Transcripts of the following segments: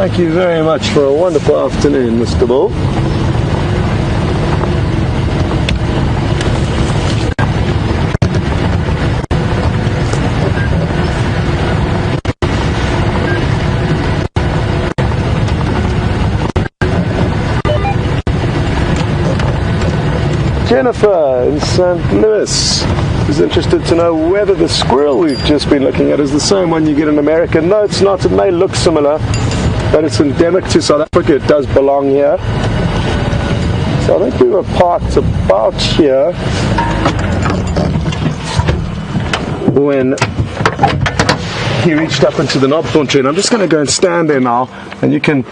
Thank you very much for a wonderful afternoon, Mr. Bull. Jennifer in St. Louis is interested to know whether the squirrel we've just been looking at is the same one you get in America. No, it's not. It may look similar, but it's endemic to South Africa. It does belong here. So I think we were parked about here when he reached up into the knobthorn tree. And I'm just going to go and stand there now, and you can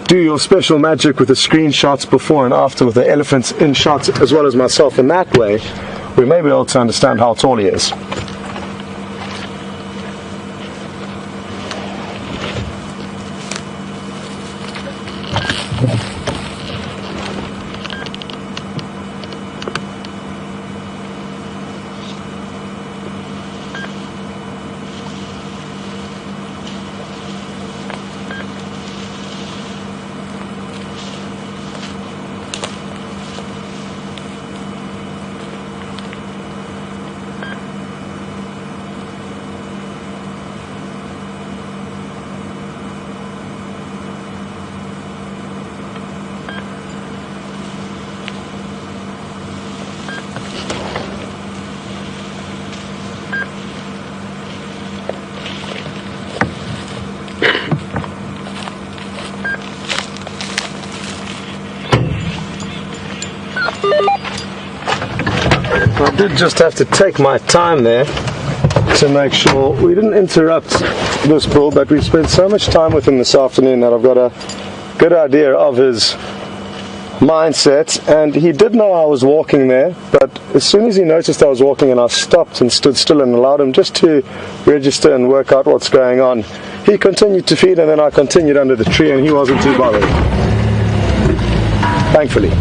do your special magic with the screenshots before and after with the elephants in shots, as well as myself, in that way we may be able to understand how tall he is. I did just have to take my time there to make sure we didn't interrupt this bull, but we spent so much time with him this afternoon that I've got a good idea of his mindset. And he did know I was walking there, but as soon as he noticed I was walking and I stopped and stood still and allowed him just to register and work out what's going on, he continued to feed, and then I continued under the tree and he wasn't too bothered, thankfully.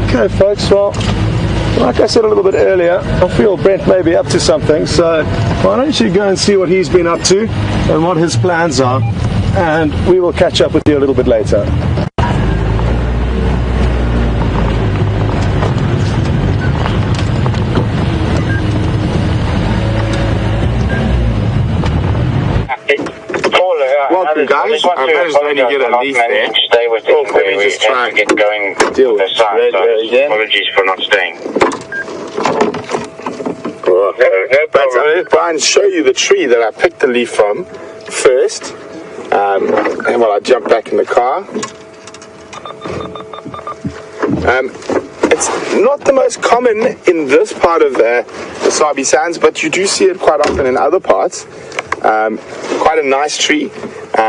Okay folks, well, like I said a little bit earlier, I feel Brent may be up to something, so why don't you go and see what he's been up to and what his plans are, and we will catch up with you a little bit later. Welcome guys, I managed to only get a leaf there. Let me just try and get going deal with this again. Apologies for not staying. No problem. I'm going to try and show you the tree that I picked the leaf from first. And while I jump back in the car. It's not the most common in this part of the Sabi Sands, but you do see it quite often in other parts. Quite a nice tree.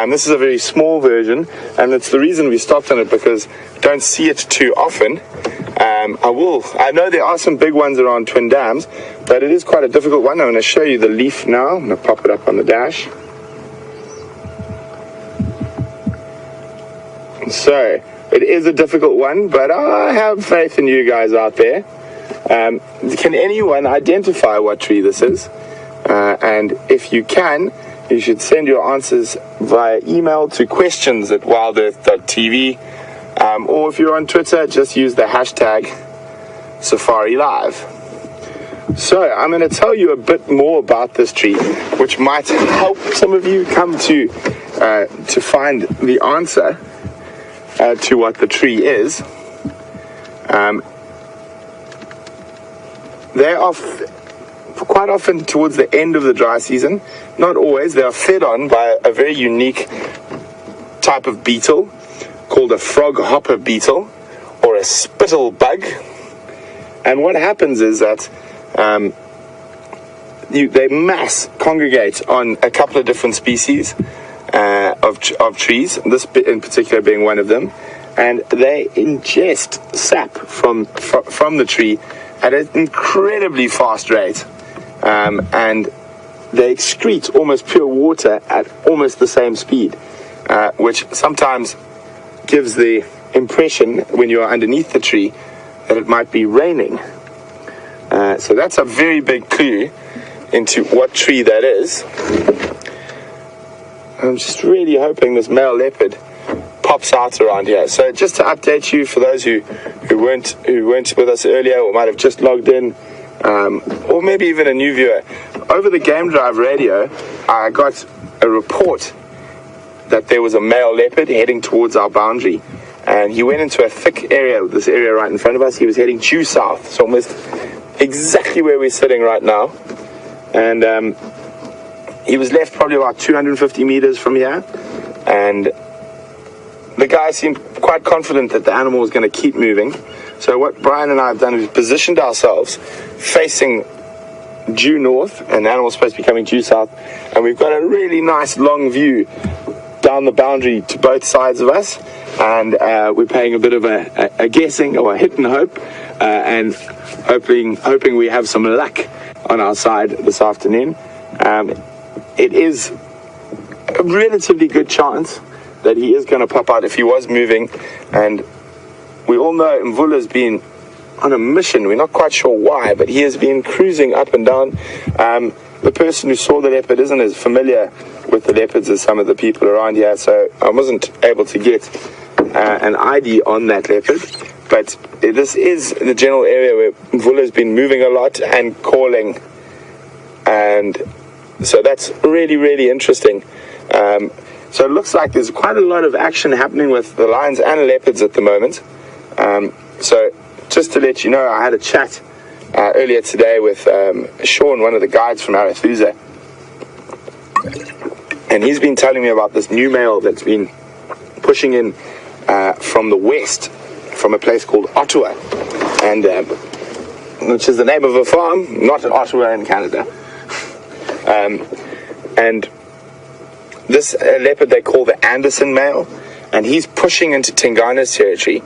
This is a very small version, and it's the reason we stopped on it, because we don't see it too often. I know there are some big ones around Twin Dams, but it is quite a difficult one. I'm going to show you the leaf now. I'm going to pop it up on the dash. So, it is a difficult one, but I have faith in you guys out there. Can anyone identify what tree this is? And if you can, you should send your answers via email to questions@WildEarthTV, or if you're on Twitter, just use the hashtag SafariLive. So I'm going to tell you a bit more about this tree, which might help some of you come to find the answer to what the tree is. They are quite often towards the end of the dry season, not always, they are fed on by a very unique type of beetle called a frog hopper beetle, or a spittle bug. And what happens is that they mass congregate on a couple of different species of trees, this in particular being one of them, and they ingest sap from the tree at an incredibly fast rate. And they excrete almost pure water at almost the same speed, which sometimes gives the impression when you are underneath the tree that it might be raining. So that's a very big clue into what tree that is. I'm just really hoping this male leopard pops out around here. So just to update you, for those who weren't with us earlier or might have just logged in, or maybe even a new viewer, over the Game Drive radio, I got a report that there was a male leopard heading towards our boundary, and he went into a thick area, this area right in front of us. He was heading due south, so almost exactly where we're sitting right now, and he was left probably about 250 meters from here, and the guy seemed quite confident that the animal was going to keep moving. So what Brian and I have done is positioned ourselves facing due north, and the animal's supposed to be coming due south, and we've got a really nice long view down the boundary to both sides of us, and we're paying a bit of a guessing or a hit and hope, and hoping we have some luck on our side this afternoon. It is a relatively good chance that he is going to pop out if he was moving, and we all know Mvula's been on a mission. We're not quite sure why, but he has been cruising up and down. The person who saw the leopard isn't as familiar with the leopards as some of the people around here, so I wasn't able to get an ID on that leopard, but this is the general area where Mvula's been moving a lot and calling, and so that's really, really interesting. So it looks like there's quite a lot of action happening with the lions and leopards at the moment. So just to let you know, I had a chat earlier today with Sean, one of the guides from Arathusa, and he's been telling me about this new male that's been pushing in from the west, from a place called Ottawa, and which is the name of a farm, not in Ottawa in Canada. And this leopard they call the Anderson male, and he's pushing into Tingana's territory,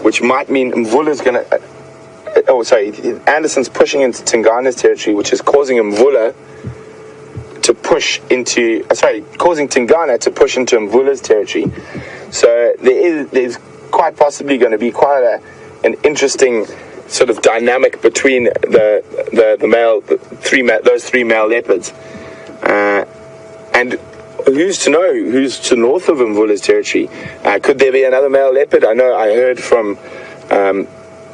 which might mean Mvula's going to... Anderson's pushing into Tingana's territory, which is causing Mvula to push into... causing Tingana to push into Mvula's territory. So there's quite possibly going to be quite an interesting sort of dynamic between those three male leopards. And who's to know who's to north of Mvula's territory? Could there be another male leopard? I know I heard from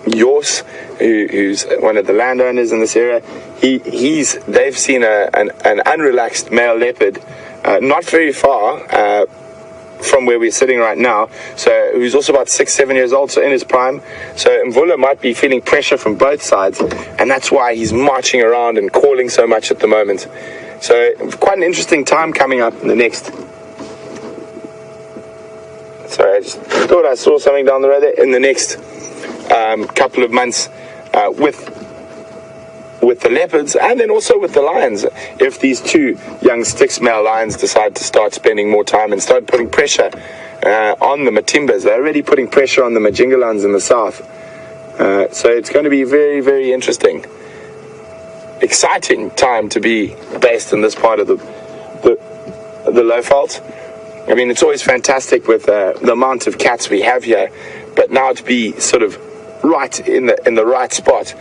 Yors, who's one of the landowners in this area. They've seen an unrelaxed male leopard not very far from where we're sitting right now, so who's also about 6-7 years old, so in his prime. So Mvula might be feeling pressure from both sides, and that's why he's marching around and calling so much at the moment. So quite an interesting time coming up in the next... Sorry, I just thought I saw something down the road there. In the next couple of months with the leopards, and then also with the lions, if these two young Styx male lions decide to start spending more time and start putting pressure on the Matimbas. They're already putting pressure on the Majingalans in the south. So it's going to be very, very interesting. Exciting time to be based in this part of the Lowveld. I mean, it's always fantastic with the amount of cats we have here, but now to be sort of right in the right spot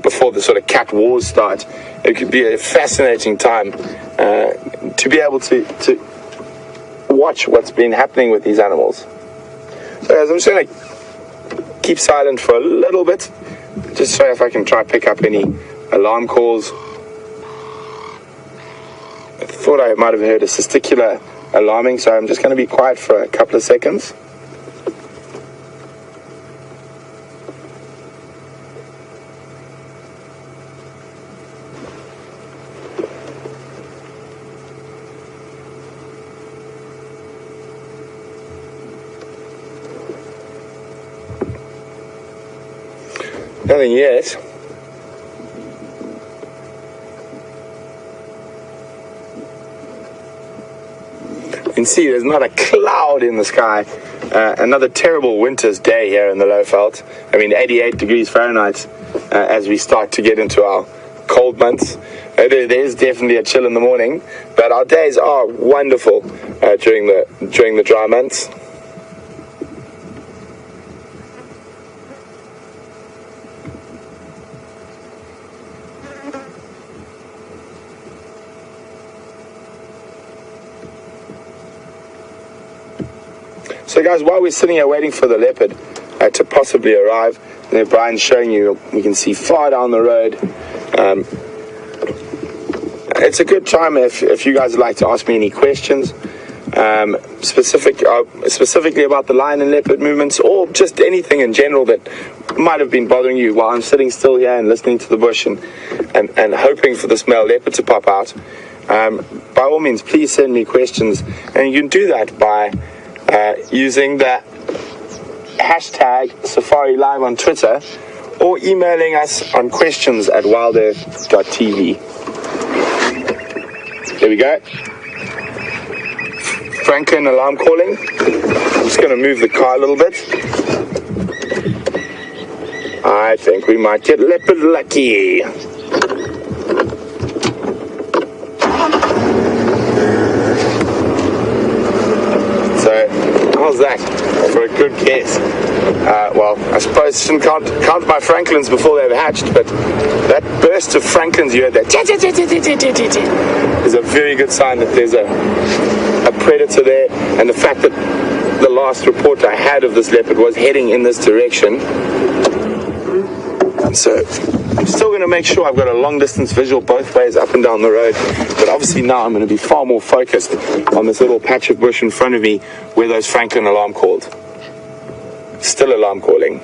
before the sort of cat wars start, it could be a fascinating time to be able to watch what's been happening with these animals. So guys, I'm just going to keep silent for a little bit, just so if I can try to pick up any alarm calls. I thought I might have heard a testicular alarming, so I'm just going to be quiet for a couple of seconds. Nothing yet. You can see there's not a cloud in the sky. Another terrible winter's day here in the Lowveld. I mean, 88 degrees Fahrenheit as we start to get into our cold months. There's definitely a chill in the morning, but our days are wonderful during the dry months. So guys, while we're sitting here waiting for the leopard to possibly arrive, and Brian's showing you, we can see far down the road. It's a good time if you guys would like to ask me any questions, specifically about the lion and leopard movements, or just anything in general that might have been bothering you while I'm sitting still here and listening to the bush and hoping for this male leopard to pop out. By all means, please send me questions, and you can do that by using the hashtag Safari Live on Twitter, or emailing us on questions@WildEarthTV. There we go. Franklin alarm calling. I'm just going to move the car a little bit. I think we might get leopard lucky. So, how's that for a good guess? Well, I suppose I shouldn't count my Franklins before they've hatched, but that burst of Franklins you heard, that is a very good sign that there's a predator there, and the fact that the last report I had of this leopard was heading in this direction. So I'm still going to make sure I've got a long distance visual both ways up and down the road, but obviously now I'm going to be far more focused on this little patch of bush in front of me where those Franklin alarm called. Still alarm calling.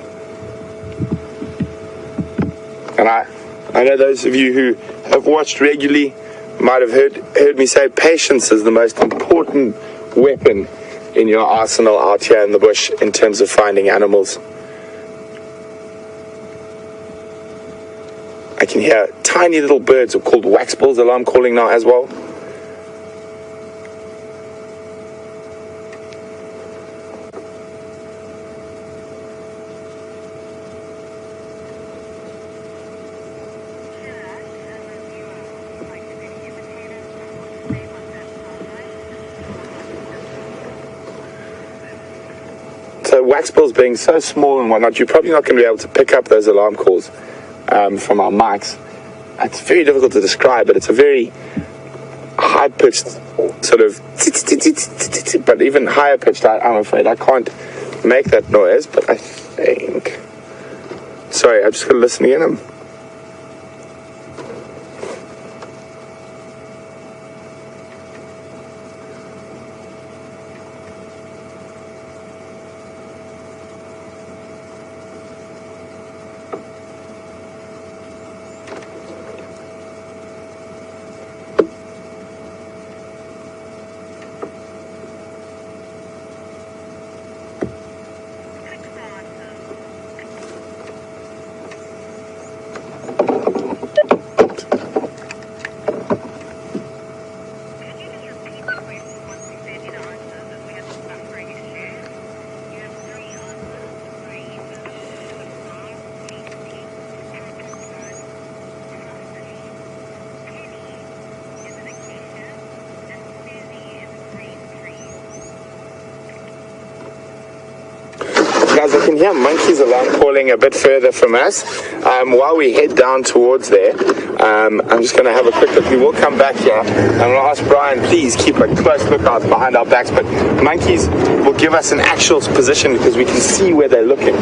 And I know those of you who have watched regularly might have heard me say patience is the most important weapon in your arsenal out here in the bush in terms of finding animals. I can hear tiny little birds called waxbills alarm calling now as well. So waxbills being so small and whatnot, you're probably not going to be able to pick up those alarm calls from our mics. It's very difficult to describe, but it's a very high-pitched sort of, but even higher pitched, I'm afraid I can't make that noise, but I think, sorry, I'm just going to listen again. Guys, I can hear monkeys alarm calling a bit further from us. While we head down towards there, I'm just going to have a quick look. We will come back here. I'm going to ask Brian, please keep a close lookout behind our backs, but monkeys will give us an actual position because we can see where they're looking.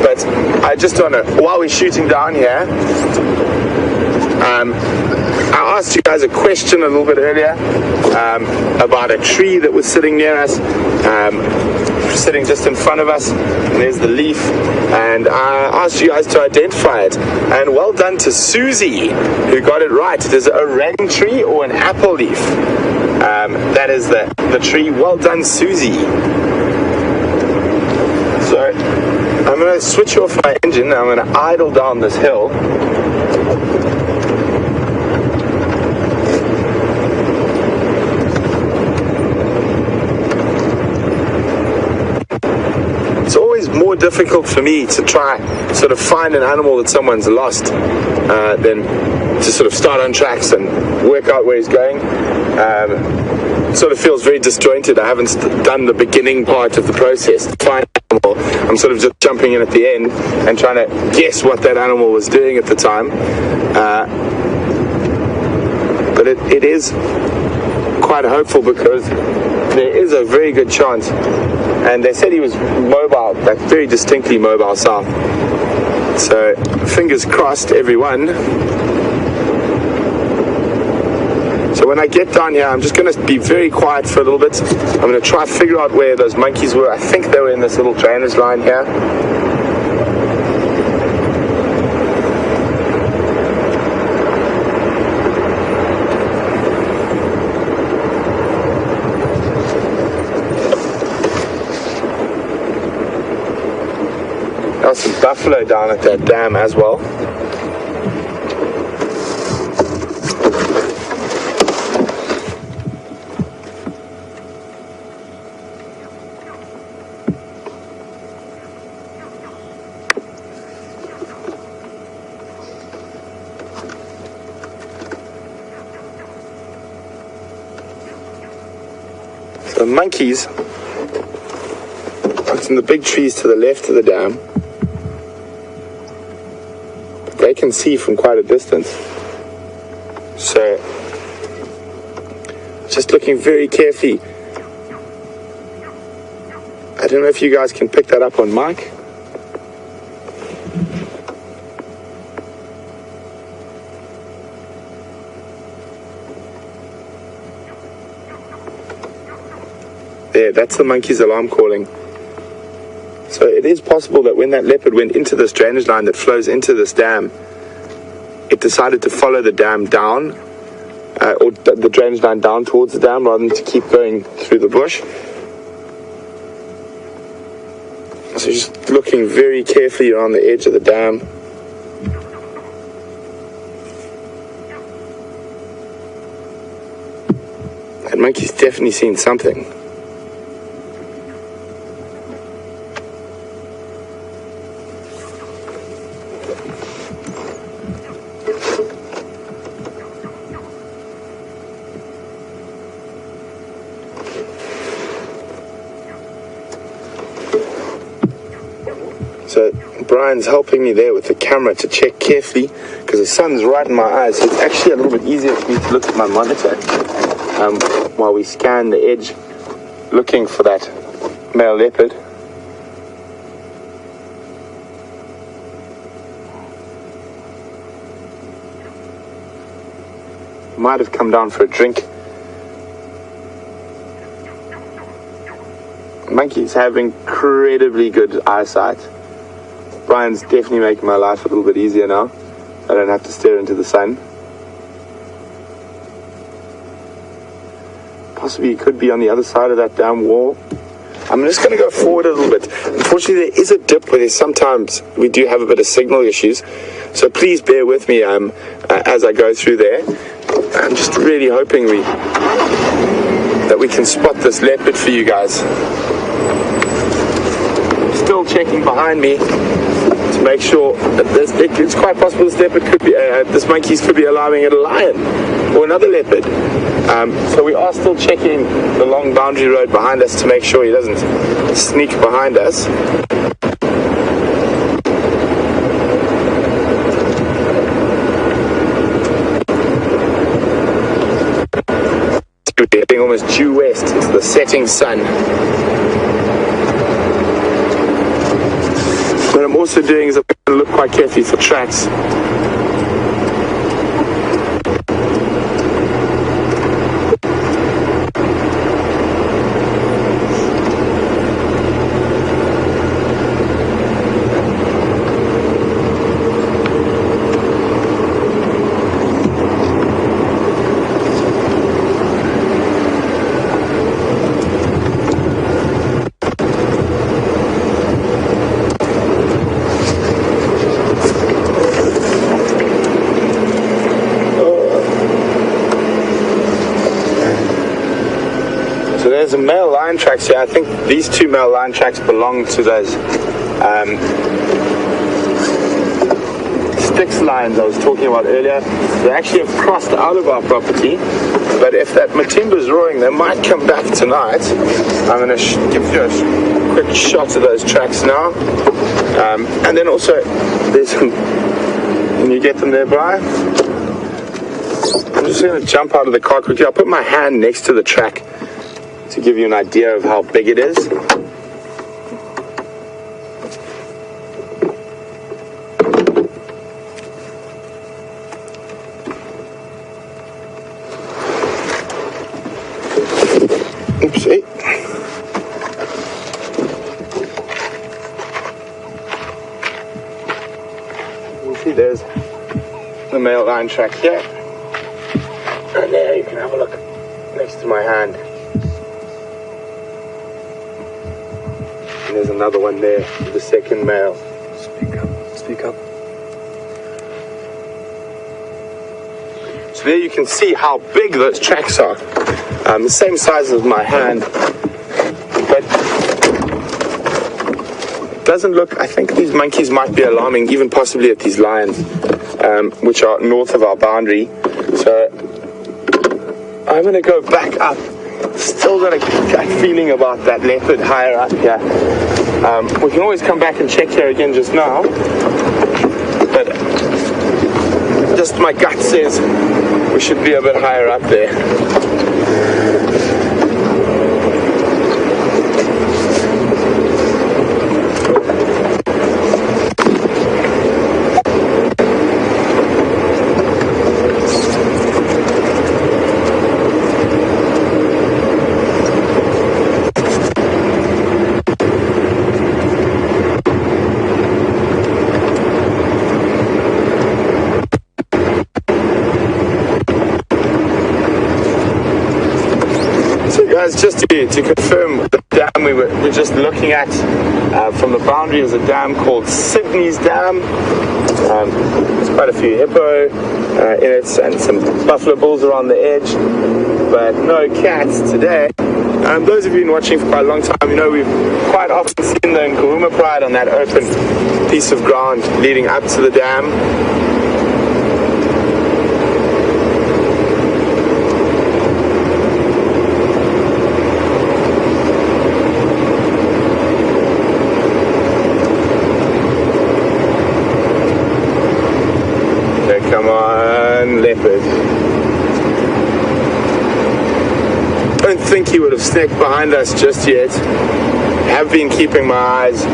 But I just want to, while we're shooting down here, I asked you guys a question a little bit earlier about a tree that was sitting near us, sitting just in front of us. There's the leaf, and I asked you guys to identify it. And well done to Susie, who got it right. It is a orange tree or an apple leaf. That is the tree. Well done, Susie. So I'm going to switch off my engine. I'm going to idle down this hill. It's always more difficult for me to try sort of find an animal that someone's lost than to sort of start on tracks and work out where he's going. It sort of feels very disjointed. I haven't done the beginning part of the process to find an animal. I'm sort of just jumping in at the end and trying to guess what that animal was doing at the time. But it is quite hopeful because there is a very good chance, and they said he was mobile, like very distinctly mobile south. So fingers crossed, everyone. So when I get down here, I'm just going to be very quiet for a little bit. I'm going to try to figure out where those monkeys were. I think they were in this little drainage line here. There's some buffalo down at that dam as well. So monkeys, it's in the big trees to the left of the dam. They can see from quite a distance. So, just looking very carefully. I don't know if you guys can pick that up on mic. There, that's the monkey's alarm calling. So it is possible that when that leopard went into this drainage line that flows into this dam, it decided to follow the dam down, or the drainage line down towards the dam rather than to keep going through the bush. So just looking very carefully around the edge of the dam. That monkey's definitely seen something. So Brian's helping me there with the camera to check carefully because the sun's right in my eyes, so it's actually a little bit easier for me to look at my monitor while we scan the edge looking for that male leopard. Might have come down for a drink. Monkeys have incredibly good eyesight. Brian's definitely making my life a little bit easier now. I don't have to stare into the sun. Possibly he could be on the other side of that damn wall. I'm just going to go forward a little bit. Unfortunately, there is a dip where sometimes we do have a bit of signal issues. So please bear with me as I go through there. I'm just really hoping that we can spot this leopard for you guys. Still checking behind me to make sure that it's quite possible this leopard could be, this monkey could be alarming at a lion or another leopard. So we are still checking the long boundary road behind us to make sure he doesn't sneak behind us. We're heading almost due west into the setting sun. What I'm also doing is I'm going to look quite carefully for tracks. So there's a male lion tracks here. I think these two male lion tracks belong to those Styx lines I was talking about earlier. They actually have crossed out of our property, but if that matimba's roaring, they might come back tonight. I'm going to give you a quick shot of those tracks now. And then also, there's some, can you get them there, Brian? I'm just going to jump out of the car quickly. I'll put my hand next to the track to give you an idea of how big it is. Oopsie. You see there's the male line track here. And there you can have a look next to my hand. And there's another one there, the second male. Speak up, speak up. So there you can see how big those tracks are. The same size as my hand. But it doesn't look, I think these monkeys might be alarming, even possibly at these lions, which are north of our boundary. So I'm going to go back up. Still got a gut feeling about that leopard higher up here. We can always come back and check here again just now. But just my gut says we should be a bit higher up there. Guys, just to confirm, the dam we're just looking at from the boundary is a dam called Sydney's Dam. There's quite a few hippo in it and some buffalo bulls around the edge, but no cats today. Those of you who have been watching for quite a long time, you know we've quite often seen the Nkuhuma pride on that open piece of ground leading up to the dam. Come on, leopard. Don't think he would have sneaked behind us just yet. Have been keeping my eyes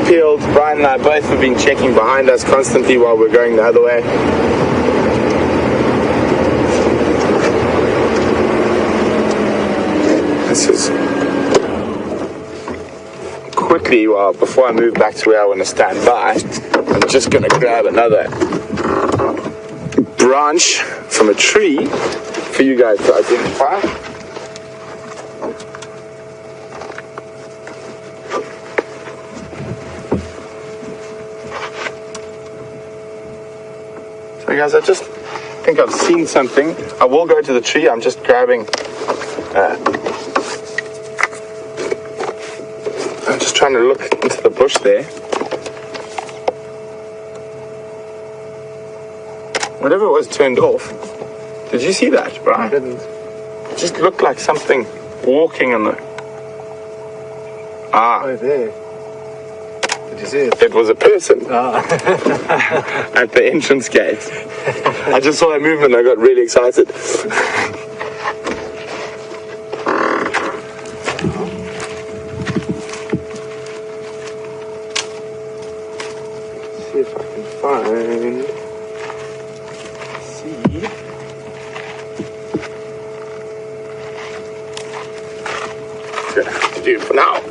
peeled. Brian and I both have been checking behind us constantly while we're going the other way. This is quickly, well, before I move back to where I want to stand by, I'm just going to grab another branch from a tree for you guys to identify. So guys, I just think I've seen something. I will go to the tree. I'm just grabbing I'm just trying to look into the bush there. Whatever it was turned off. Did you see that, Brian? I didn't. It just looked like something walking on the... Oh, there. Did you see it? It was a person Ah. at the entrance gate. I just saw that movement and I got really excited. See if I can find... Gonna have to do for now.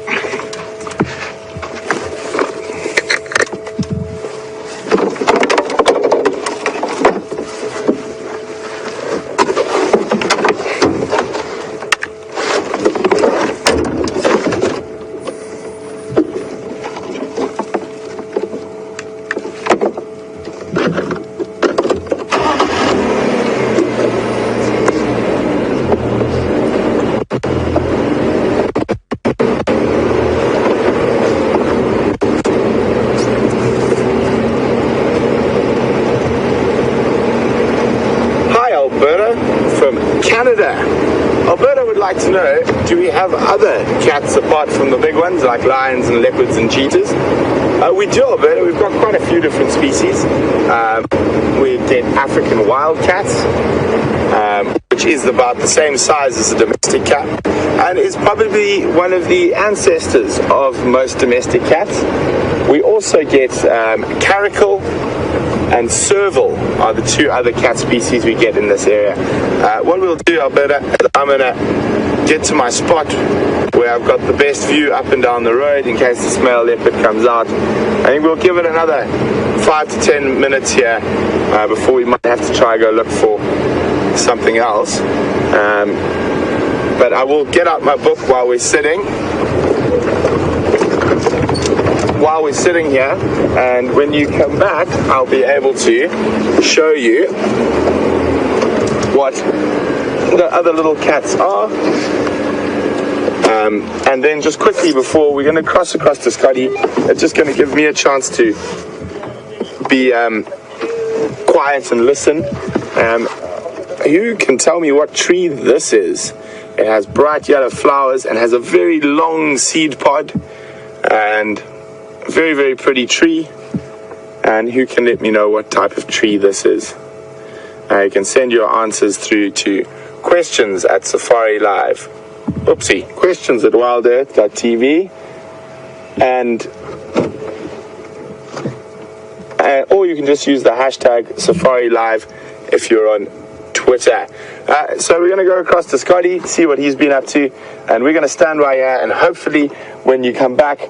have other cats apart from the big ones like lions and leopards and cheetahs? We do, Alberta. We've got quite a few different species. We get African wild cats, which is about the same size as a domestic cat, and is probably one of the ancestors of most domestic cats. We also get caracal and serval are the two other cat species we get in this area. What we'll do, Alberta, is I'm going to get to my spot where I've got the best view up and down the road in case the male leopard comes out. I think we'll give it another 5 to 10 minutes here before we might have to try and go look for something else. But I will get out my book while we're sitting here, and when you come back I'll be able to show you what the other little cats are. And then just quickly before we're going to cross across to Scotty, it's just going to give me a chance to be quiet and listen. You can tell me what tree this is. It has bright yellow flowers and has a very long seed pod, and very, very pretty tree. And who can let me know what type of tree this is? You can send your answers through to questions at Safari Live. Oopsie, questions at WildEarthTV, and or you can just use the hashtag Safari Live if you're on Twitter. So we're going to go across to Scotty, see what he's been up to, and we're going to stand right here, and hopefully when you come back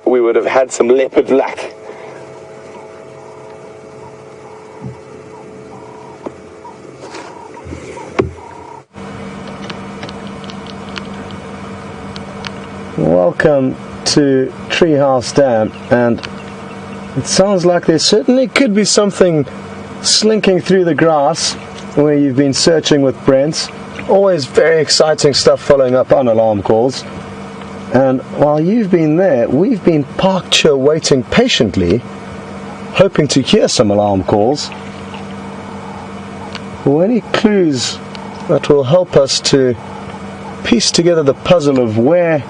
we would have had some leopard luck. Welcome to Treehouse Dam, and it sounds like there certainly could be something slinking through the grass where you've been searching with Brent. Always very exciting stuff following up on alarm calls. And while you've been there, we've been parked here waiting patiently, hoping to hear some alarm calls or any clues that will help us to piece together the puzzle of where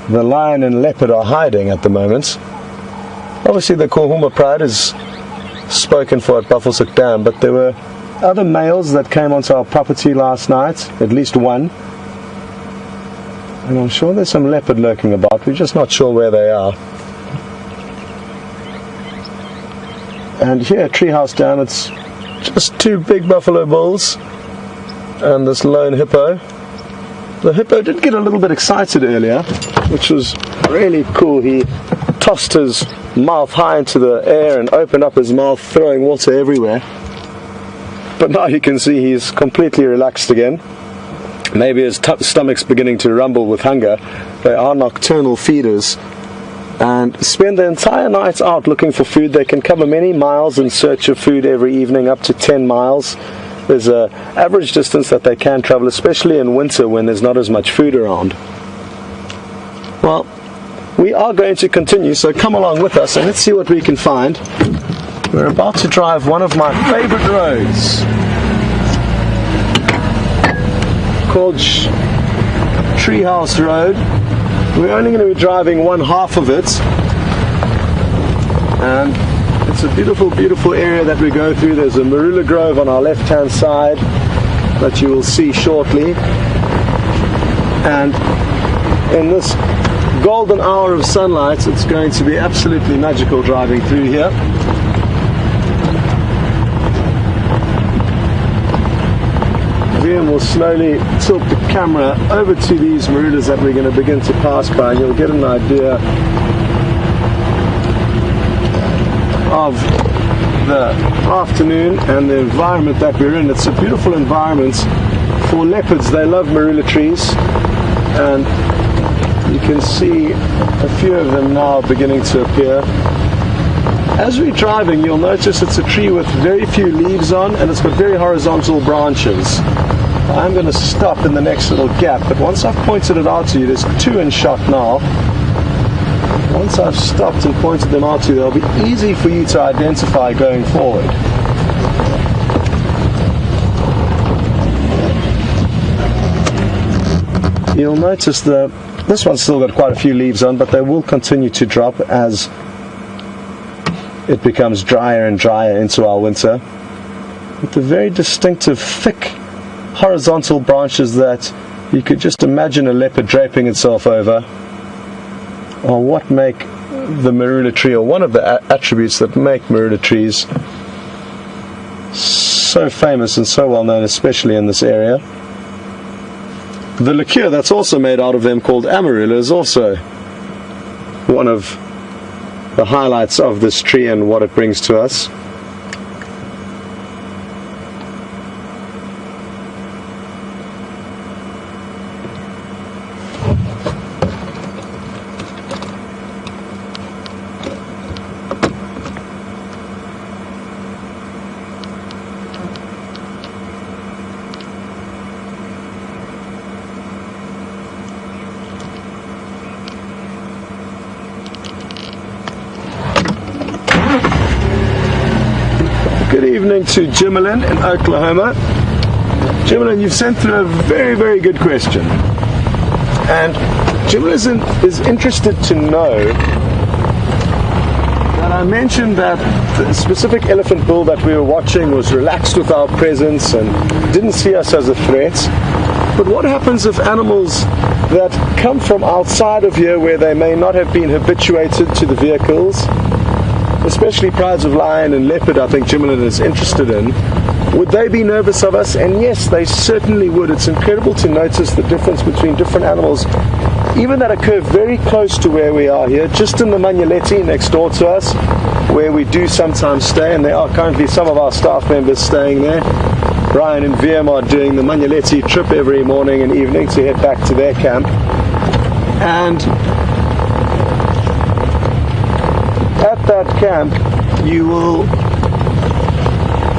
the lion and leopard are hiding at the moment. Obviously the Nkuhuma pride is spoken for at Buffelshoek Dam, but there were other males that came onto our property last night, at least one. And I'm sure there's some leopard lurking about, we're just not sure where they are. And here at Treehouse Dam, it's just two big buffalo bulls and this lone hippo. The hippo did get a little bit excited earlier, which was really cool. He tossed his mouth high into the air and opened up his mouth, throwing water everywhere. But now you can see he's completely relaxed again. Maybe his stomach's beginning to rumble with hunger. They are nocturnal feeders and spend the entire night out looking for food. They can cover many miles in search of food every evening, up to 10 miles. There's an average distance that they can travel, especially in winter when there's not as much food around. Well, we are going to continue, so come along with us and let's see what we can find. We're about to drive one of my favorite roads called Treehouse Road. We're only going to be driving one half of it, and it's a beautiful, beautiful area that we go through. There's a marula grove on our left-hand side that you will see shortly. And in this golden hour of sunlight, it's going to be absolutely magical driving through here. Liam will slowly tilt the camera over to these marulas that we're going to begin to pass by, and you'll get an idea of the afternoon and the environment that we're in. It's a beautiful environment for leopards. They love marula trees, and you can see a few of them now beginning to appear. As we're driving, you'll notice it's a tree with very few leaves on, and it's got very horizontal branches. I'm going to stop in the next little gap, but once I've pointed it out to you, there's two in shot now. Once I've stopped and pointed them out to you, they'll be easy for you to identify going forward. you'll notice this one's still got quite a few leaves on, but they will continue to drop as it becomes drier and drier into our winter. With the very distinctive, thick, horizontal branches that you could just imagine a leopard draping itself over, are what make the marula tree, or one of the attributes that make marula trees so famous and so well known, especially in this area. The liqueur that's also made out of them, called amarula, is also one of the highlights of this tree and what it brings to us. Good evening to Djuma in Oklahoma. Djuma, you've sent through a very, very good question. And Djuma is interested to know that I mentioned that the specific elephant bull that we were watching was relaxed with our presence and didn't see us as a threat. But what happens if animals that come from outside of here, where they may not have been habituated to the vehicles, especially prides of lion and leopard, I think Djuma is interested in, would they be nervous of us? And yes, they certainly would. It's incredible to notice the difference between different animals, even that occur very close to where we are here, just in the Manyeleti next door to us, where we do sometimes stay, and there are currently some of our staff members staying there. Brian and VM are doing the Manyeleti trip every morning and evening to head back to their camp. And at that camp, you will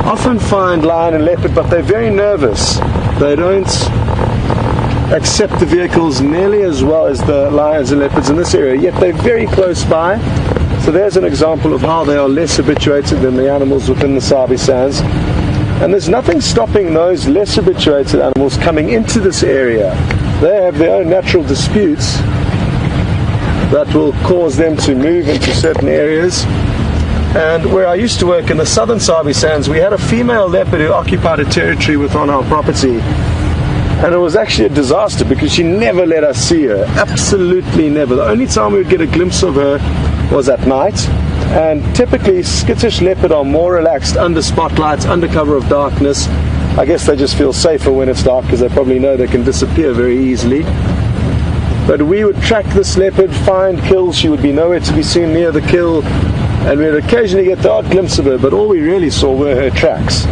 often find lion and leopard, but they're very nervous. They don't accept the vehicles nearly as well as the lions and leopards in this area, yet they're very close by. So there's an example of how they are less habituated than the animals within the Sabi Sands. And there's nothing stopping those less habituated animals coming into this area. They have their own natural disputes that will cause them to move into certain areas. And where I used to work in the southern Sabi Sands, we had a female leopard who occupied a territory within our property, and it was actually a disaster because she never let us see her, absolutely never. The only time we would get a glimpse of her was at night, and typically skittish leopard are more relaxed under spotlights, under cover of darkness. I guess they just feel safer when it's dark because they probably know they can disappear very easily. But we would track this leopard, find, kill. She would be nowhere to be seen near the kill, and we'd occasionally get the odd glimpse of her, but all we really saw were her tracks.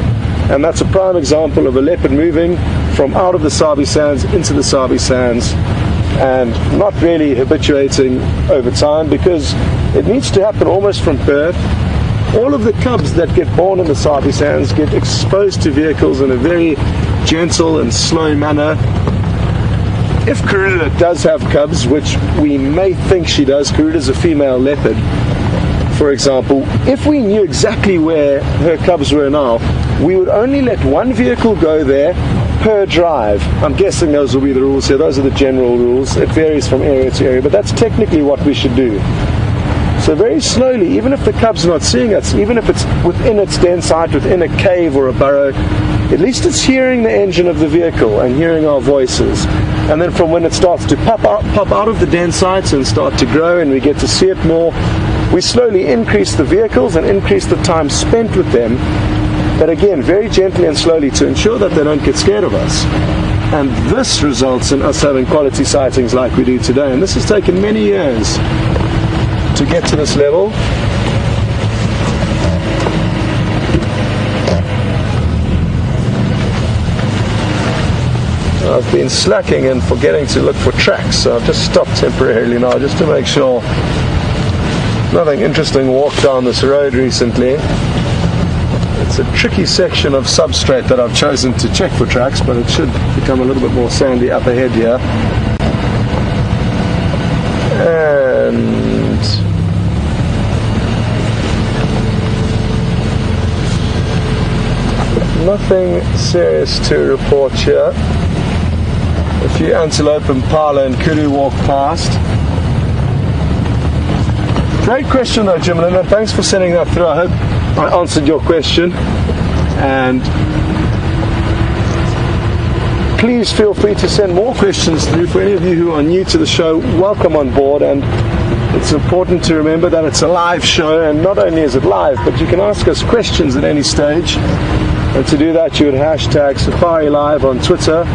And that's a prime example of a leopard moving from out of the Sabi Sands into the Sabi Sands and not really habituating over time, because it needs to happen almost from birth. All of the cubs that get born in the Sabi Sands get exposed to vehicles in a very gentle and slow manner. If Karula does have cubs, which we may think she does, Karula's a female leopard, for example, if we knew exactly where her cubs were now, we would only let one vehicle go there per drive. I'm guessing those will be the rules here. Those are the general rules. It varies from area to area, but that's technically what we should do. So very slowly, even if the cub's not seeing us, even if it's within its den site, within a cave or a burrow, at least it's hearing the engine of the vehicle and hearing our voices. And then from when it starts to pop out of the den sites and start to grow and we get to see it more, we slowly increase the vehicles and increase the time spent with them, but again, very gently and slowly to ensure that they don't get scared of us. And this results in us having quality sightings like we do today. And this has taken many years to get to this level. I've been slacking and forgetting to look for tracks, so I've just stopped temporarily now just to make sure nothing interesting walked down this road recently. It's a tricky section of substrate that I've chosen to check for tracks, but it should become a little bit more sandy up ahead here. And nothing serious to report here. A few antelope, impala and kudu walk past. Great question though, Jim, and thanks for sending that through. I hope I answered your question, and please feel free to send more questions through. For any of you who are new to the show, welcome on board. And it's important to remember that it's a live show, and not only is it live, but you can ask us questions at any stage. And to do that, you would hashtag Safari Live on Twitter,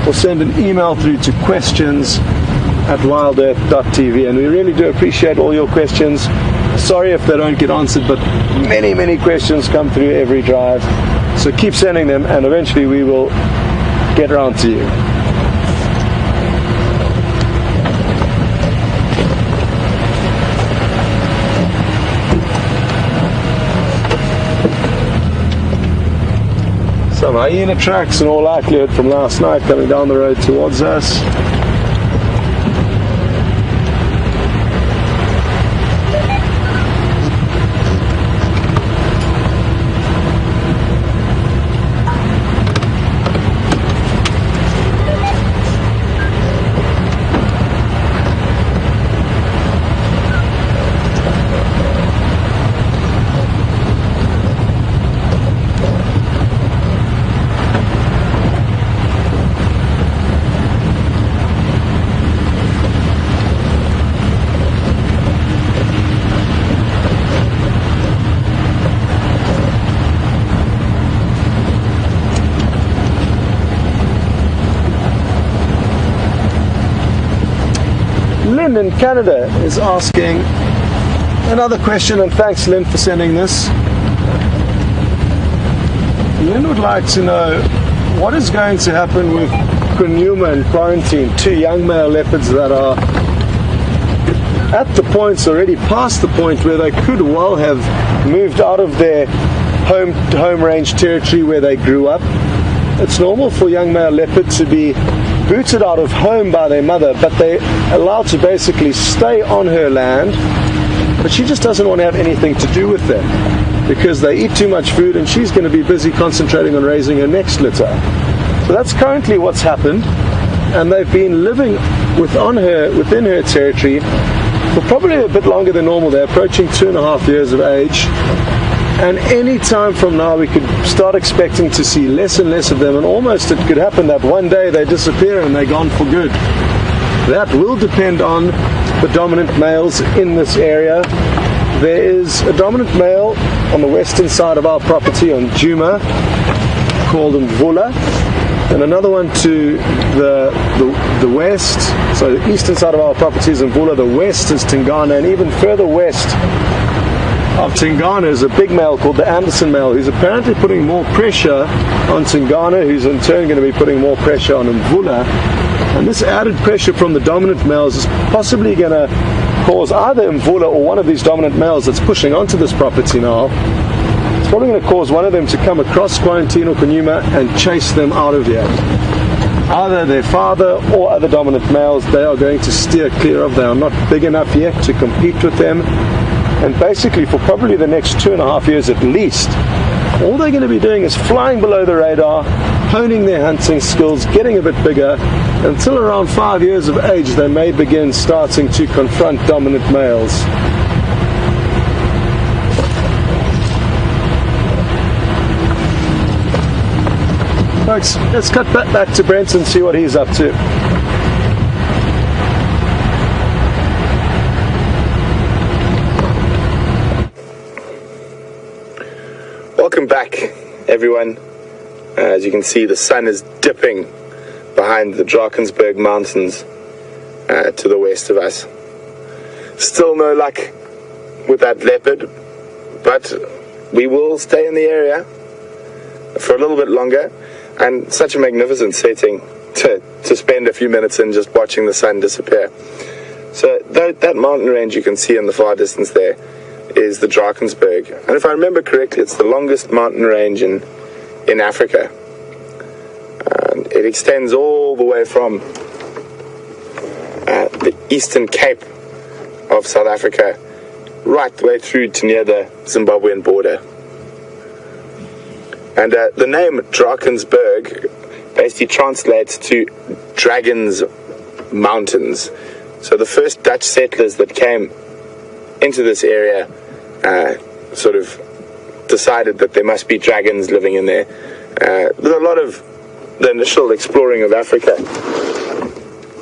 or send an email through to questions@WildEarthTV. And we really do appreciate all your questions. Sorry if they don't get answered, but many questions come through every drive. So keep sending them, and eventually we will get around to you. Some hyena tracks in all likelihood from last night coming down the road towards us. Lynn in Canada is asking another question, and thanks Lynn for sending this. Lynn would like to know what is going to happen with Nkuhuma in quarantine, two young male leopards that are at the points, already past the point where they could well have moved out of their home range territory where they grew up. It's normal for young male leopards to be booted out of home by their mother, but they're allowed to basically stay on her land, but she just doesn't want to have anything to do with them because they eat too much food, and she's going to be busy concentrating on raising her next litter. So that's currently what's happened, and they've been living within her territory for probably a bit longer than normal. They're approaching 2.5 years of age, and any time from now we could start expecting to see less and less of them, and almost it could happen that one day they disappear and they're gone for good. That will depend on the dominant males in this area. There is a dominant male on the western side of our property on Djuma called Nkuhuma, and another one to the west. So the eastern side of our property is Nkuhuma, the west is Tingana, and even further west of Tingana is a big male called the Anderson male, who's apparently putting more pressure on Tingana, who's in turn going to be putting more pressure on Nkuhuma. And this added pressure from the dominant males is possibly going to cause either Nkuhuma or one of these dominant males that's pushing onto this property now. It's probably going to cause one of them to come across quarantine or Nkuhuma and chase them out of here. Either their father or other dominant males, they are going to steer clear of. They are not big enough yet to compete with them. And basically for probably the next 2.5 years at least, all they're going to be doing is flying below the radar, honing their hunting skills, getting a bit bigger. Until around 5 years of age, they may begin starting to confront dominant males. Folks, let's cut back to Brent and see what he's up to. Welcome back, everyone. As you can see, the sun is dipping behind the Drakensberg Mountains to the west of us. Still no luck with that leopard, but we will stay in the area for a little bit longer. And such a magnificent setting to spend a few minutes in just watching the sun disappear. So that mountain range you can see in the far distance there is the Drakensberg. And if I remember correctly, it's the longest mountain range in Africa. And it extends all the way from the eastern cape of South Africa right the way through to near the Zimbabwean border. And the name Drakensberg basically translates to Dragons Mountains. So the first Dutch settlers that came into this area sort of decided that there must be dragons living in there. There's a lot of the initial exploring of Africa.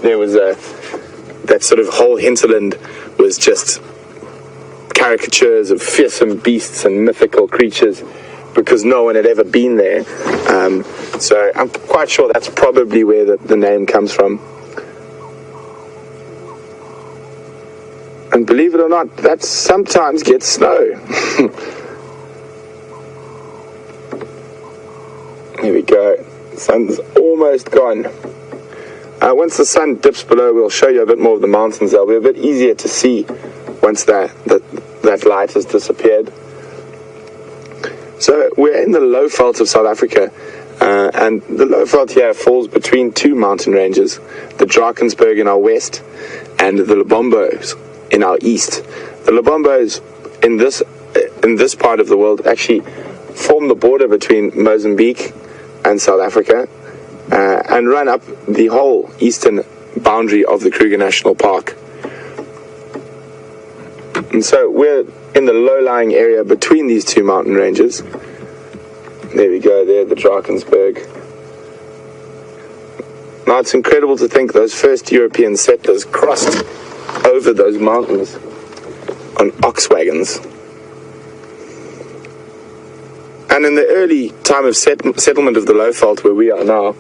There was that sort of whole hinterland was just caricatures of fearsome beasts and mythical creatures because no one had ever been there. So I'm quite sure that's probably where the name comes from. And believe it or not, that sometimes gets snow. Here we go. Sun's almost gone. Once the sun dips below, we'll show you a bit more of the mountains. They'll be a bit easier to see once that light has disappeared. So we're in the low veld of South Africa, and the low veld here falls between two mountain ranges, the Drakensberg in our west and the Lubombo's in our east. The Lubombo's in this part of the world actually form the border between Mozambique and South Africa, and run up the whole eastern boundary of the Kruger National Park. And so we're in the low-lying area between these two mountain ranges. There we go, there, the Drakensberg. Now it's incredible to think those first European settlers crossed over those mountains on ox wagons. And in the early time of settlement of the Lowveld, where we are now,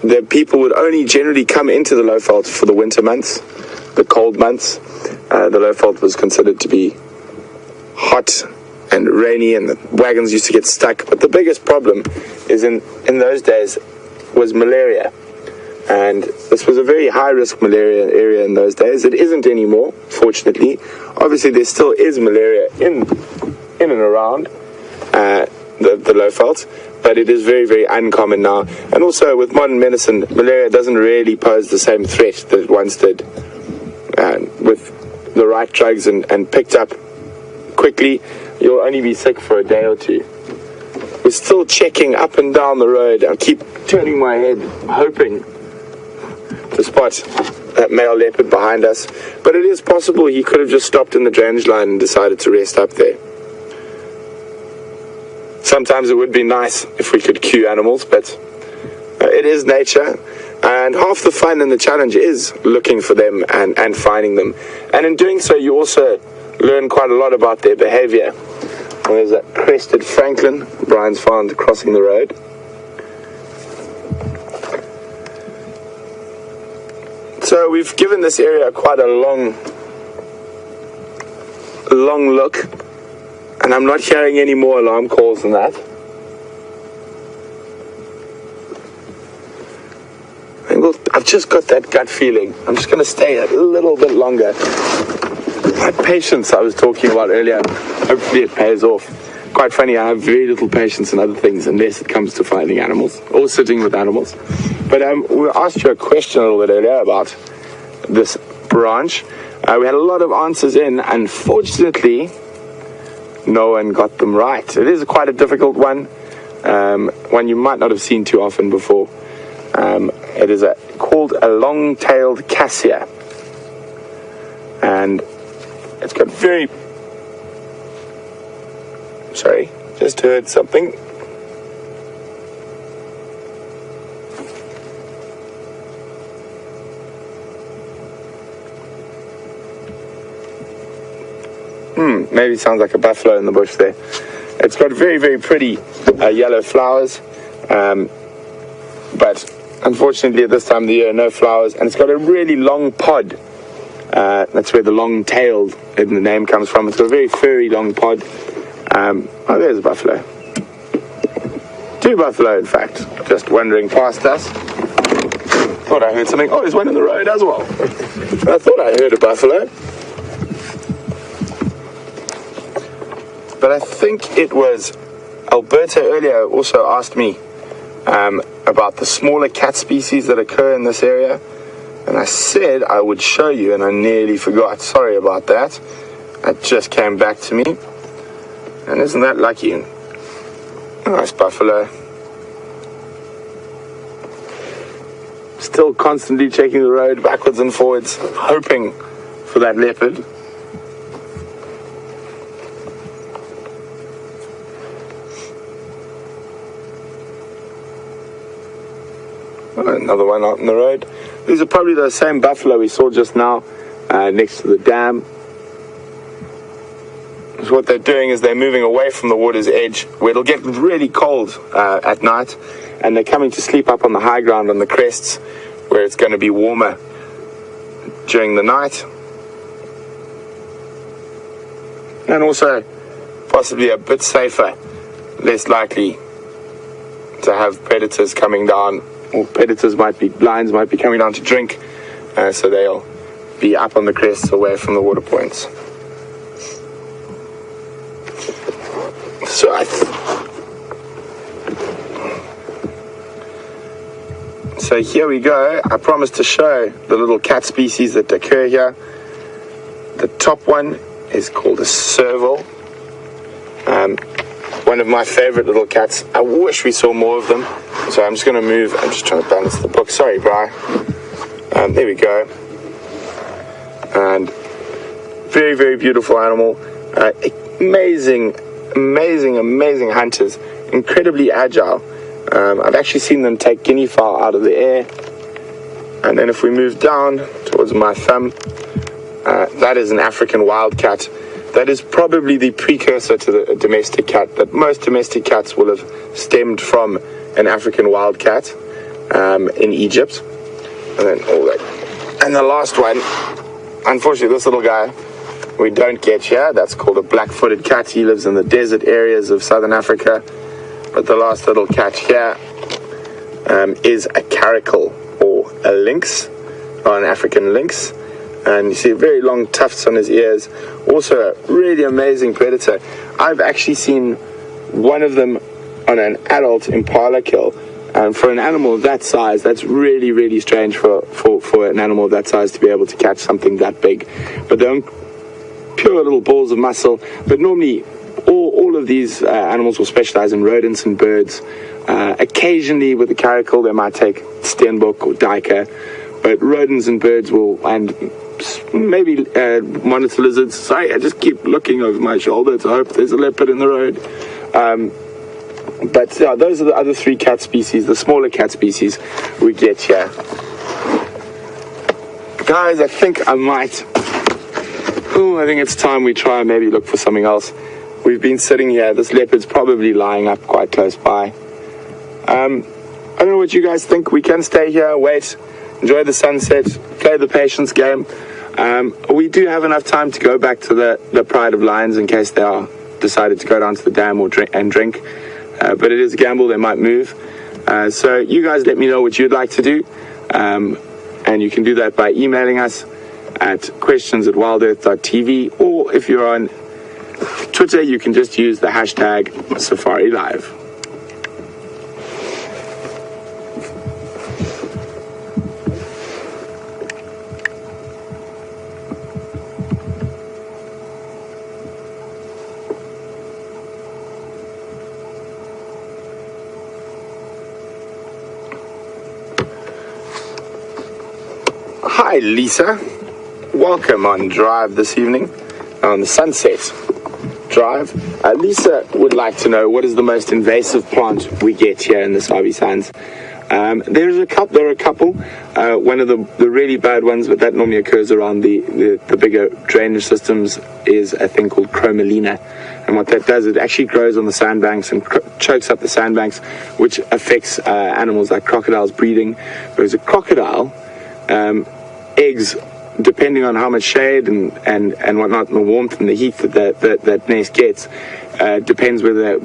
the people would only generally come into the Lowveld for the winter months, the cold months. The Lowveld was considered to be hot and rainy, and the wagons used to get stuck. But the biggest problem is in those days was malaria. And this was a very high-risk malaria area in those days. It isn't anymore, fortunately. Obviously, there still is malaria in and around the Lowveld, but it is very, very uncommon now. And also, with modern medicine, malaria doesn't really pose the same threat that it once did. With the right drugs and picked up quickly, you'll only be sick for a day or two. We're still checking up and down the road. I keep turning my head, hoping to spot that male leopard behind us. But it is possible he could have just stopped in the drainage line and decided to rest up there. Sometimes it would be nice if we could cue animals, but it is nature. And half the fun and the challenge is looking for them and finding them. And in doing so, you also learn quite a lot about their behavior. Well, there's that crested francolin Brian's found crossing the road. So we've given this area quite a long look, and I'm not hearing any more alarm calls than that. I've just got that gut feeling. I'm just going to stay a little bit longer. That patience I was talking about earlier, hopefully it pays off. Quite funny, I have very little patience in other things unless it comes to finding animals or sitting with animals. But we asked you a question a little bit earlier about this branch. We had a lot of answers in. Unfortunately, no one got them right. It is quite a difficult one, one you might not have seen too often before. It is called a long-tailed cassia, and it's got very... Sorry, just heard something. Maybe it sounds like a buffalo in the bush there. It's got very, very pretty yellow flowers, but unfortunately at this time of the year, no flowers, and it's got a really long pod. That's where the long-tailed in the name comes from. It's got a very furry long pod. Oh, there's a buffalo. Two buffalo, in fact, just wandering past us. Thought I heard something. Oh, there's one in the road as well. I thought I heard a buffalo. But I think it was Alberta earlier also asked me about the smaller cat species that occur in this area. And I said I would show you, and I nearly forgot. Sorry about that. That just came back to me. And isn't that lucky? Nice buffalo. Still constantly checking the road backwards and forwards, hoping for that leopard. Another one out on the road. These are probably the same buffalo we saw just now next to the dam. So what they're doing is they're moving away from the water's edge where it'll get really cold at night, and they're coming to sleep up on the high ground on the crests where it's going to be warmer during the night, and also possibly a bit safer, less likely to have predators coming down, or lions might be coming down to drink, so they'll be up on the crests away from the water points. So here we go. I promised to show the little cat species that occur here. The top one is called a serval. One of my favorite little cats. I wish we saw more of them. So I'm just going to move. I'm just trying to balance the book. Sorry, Bri. There we go. And very, very beautiful animal. Amazing hunters. Incredibly agile. I've actually seen them take guinea fowl out of the air. And then if we move down towards my thumb, that is an African wildcat. That is probably the precursor to the domestic cat. That most domestic cats will have stemmed from an African wildcat in Egypt. And then all that. And the last one, unfortunately, this little guy we don't get here. That's called a black-footed cat. He lives in the desert areas of southern Africa. But the last little cat here is a caracal, or a lynx, or an African lynx. And you see very long tufts on his ears. Also a really amazing predator. I've actually seen one of them on an adult impala kill. And for an animal of that size, that's really, really strange for an animal of that size to be able to catch something that big. But they're pure little balls of muscle. But normally, all of these animals will specialize in rodents and birds. Occasionally with the caracal they might take steenbok or duiker, but rodents and birds will, and maybe monitor lizards. Sorry, I just keep looking over my shoulder to hope there's a leopard in the road. But yeah, those are the other three cat species, the smaller cat species we get here. Guys, I think it's time we try and maybe look for something else. We've been sitting here. This leopard's probably lying up quite close by. I don't know what you guys think. We can stay here, wait, enjoy the sunset, play the patience game. We do have enough time to go back to the Pride of Lions in case they are decided to go down to the dam or drink. But it is a gamble. They might move. So you guys let me know what you'd like to do. And you can do that by emailing us at questions@wildearth.tv, or if you're on Twitter, you can just use the hashtag #SafariLive. Hi Lisa, welcome on Drive this evening, on the Sunset Drive. Lisa would like to know what is the most invasive plant we get here in the Sabi Sands. There are a couple. One of the really bad ones, but that normally occurs around the bigger drainage systems, is a thing called chromalina. And what that does, it actually grows on the sandbanks and chokes up the sandbanks, which affects animals like crocodiles breeding. Whereas a crocodile, eggs, depending on how much shade and whatnot, and the warmth and the heat that nest gets, depends whether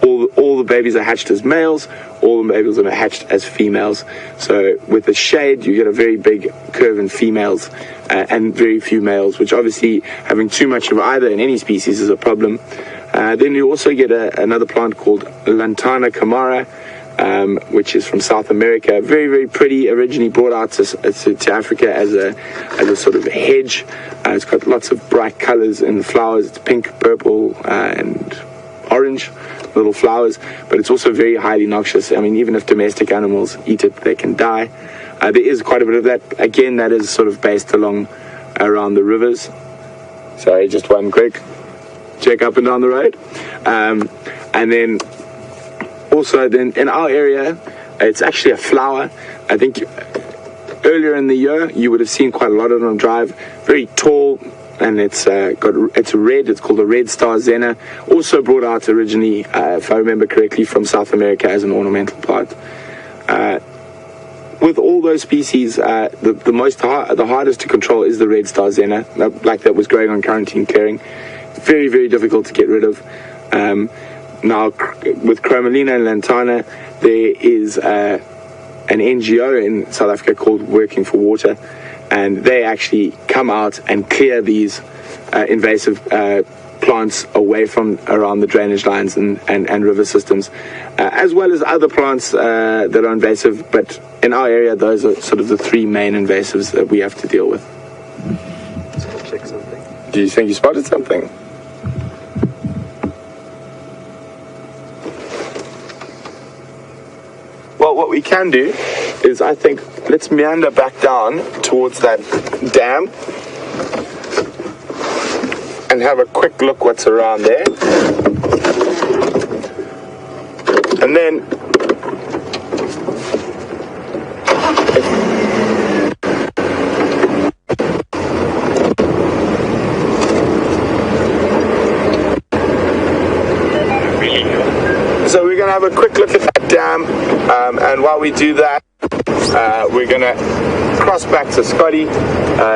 all the babies are hatched as males, all the babies are hatched as females. So with the shade, you get a very big curve in females and very few males, which obviously having too much of either in any species is a problem. Then you also get another plant called Lantana camara, which is from South America. Very, very pretty, originally brought out to Africa as a sort of hedge. It's got lots of bright colors in the flowers. It's pink, purple, and orange little flowers, but it's also very highly noxious. I mean, even if domestic animals eat it, they can die. There is quite a bit of that. Again, that is sort of based around the rivers. Sorry, just one quick check up and down the road. And then also then in our area, it's actually a flower. I think earlier in the year you would have seen quite a lot of them drive. Very tall, and it's red. It's called a red star zena. Also brought out originally, if I remember correctly, from South America as an ornamental plant. With all those species, the hardest to control is the red star zena, like that was growing on quarantine clearing. Very, very difficult to get rid of. Now, with Chromalina and Lantana, there is an NGO in South Africa called Working for Water, and they actually come out and clear these invasive plants away from around the drainage lines and river systems, as well as other plants that are invasive. But in our area, those are sort of the three main invasives that we have to deal with. Let's go check something. Do you think you spotted something? Well, what we can do is, I think, let's meander back down towards that dam and have a quick look what's around there. And then so we're going to have a quick look at that dam, and while we do that, we're going to cross back to Scotty,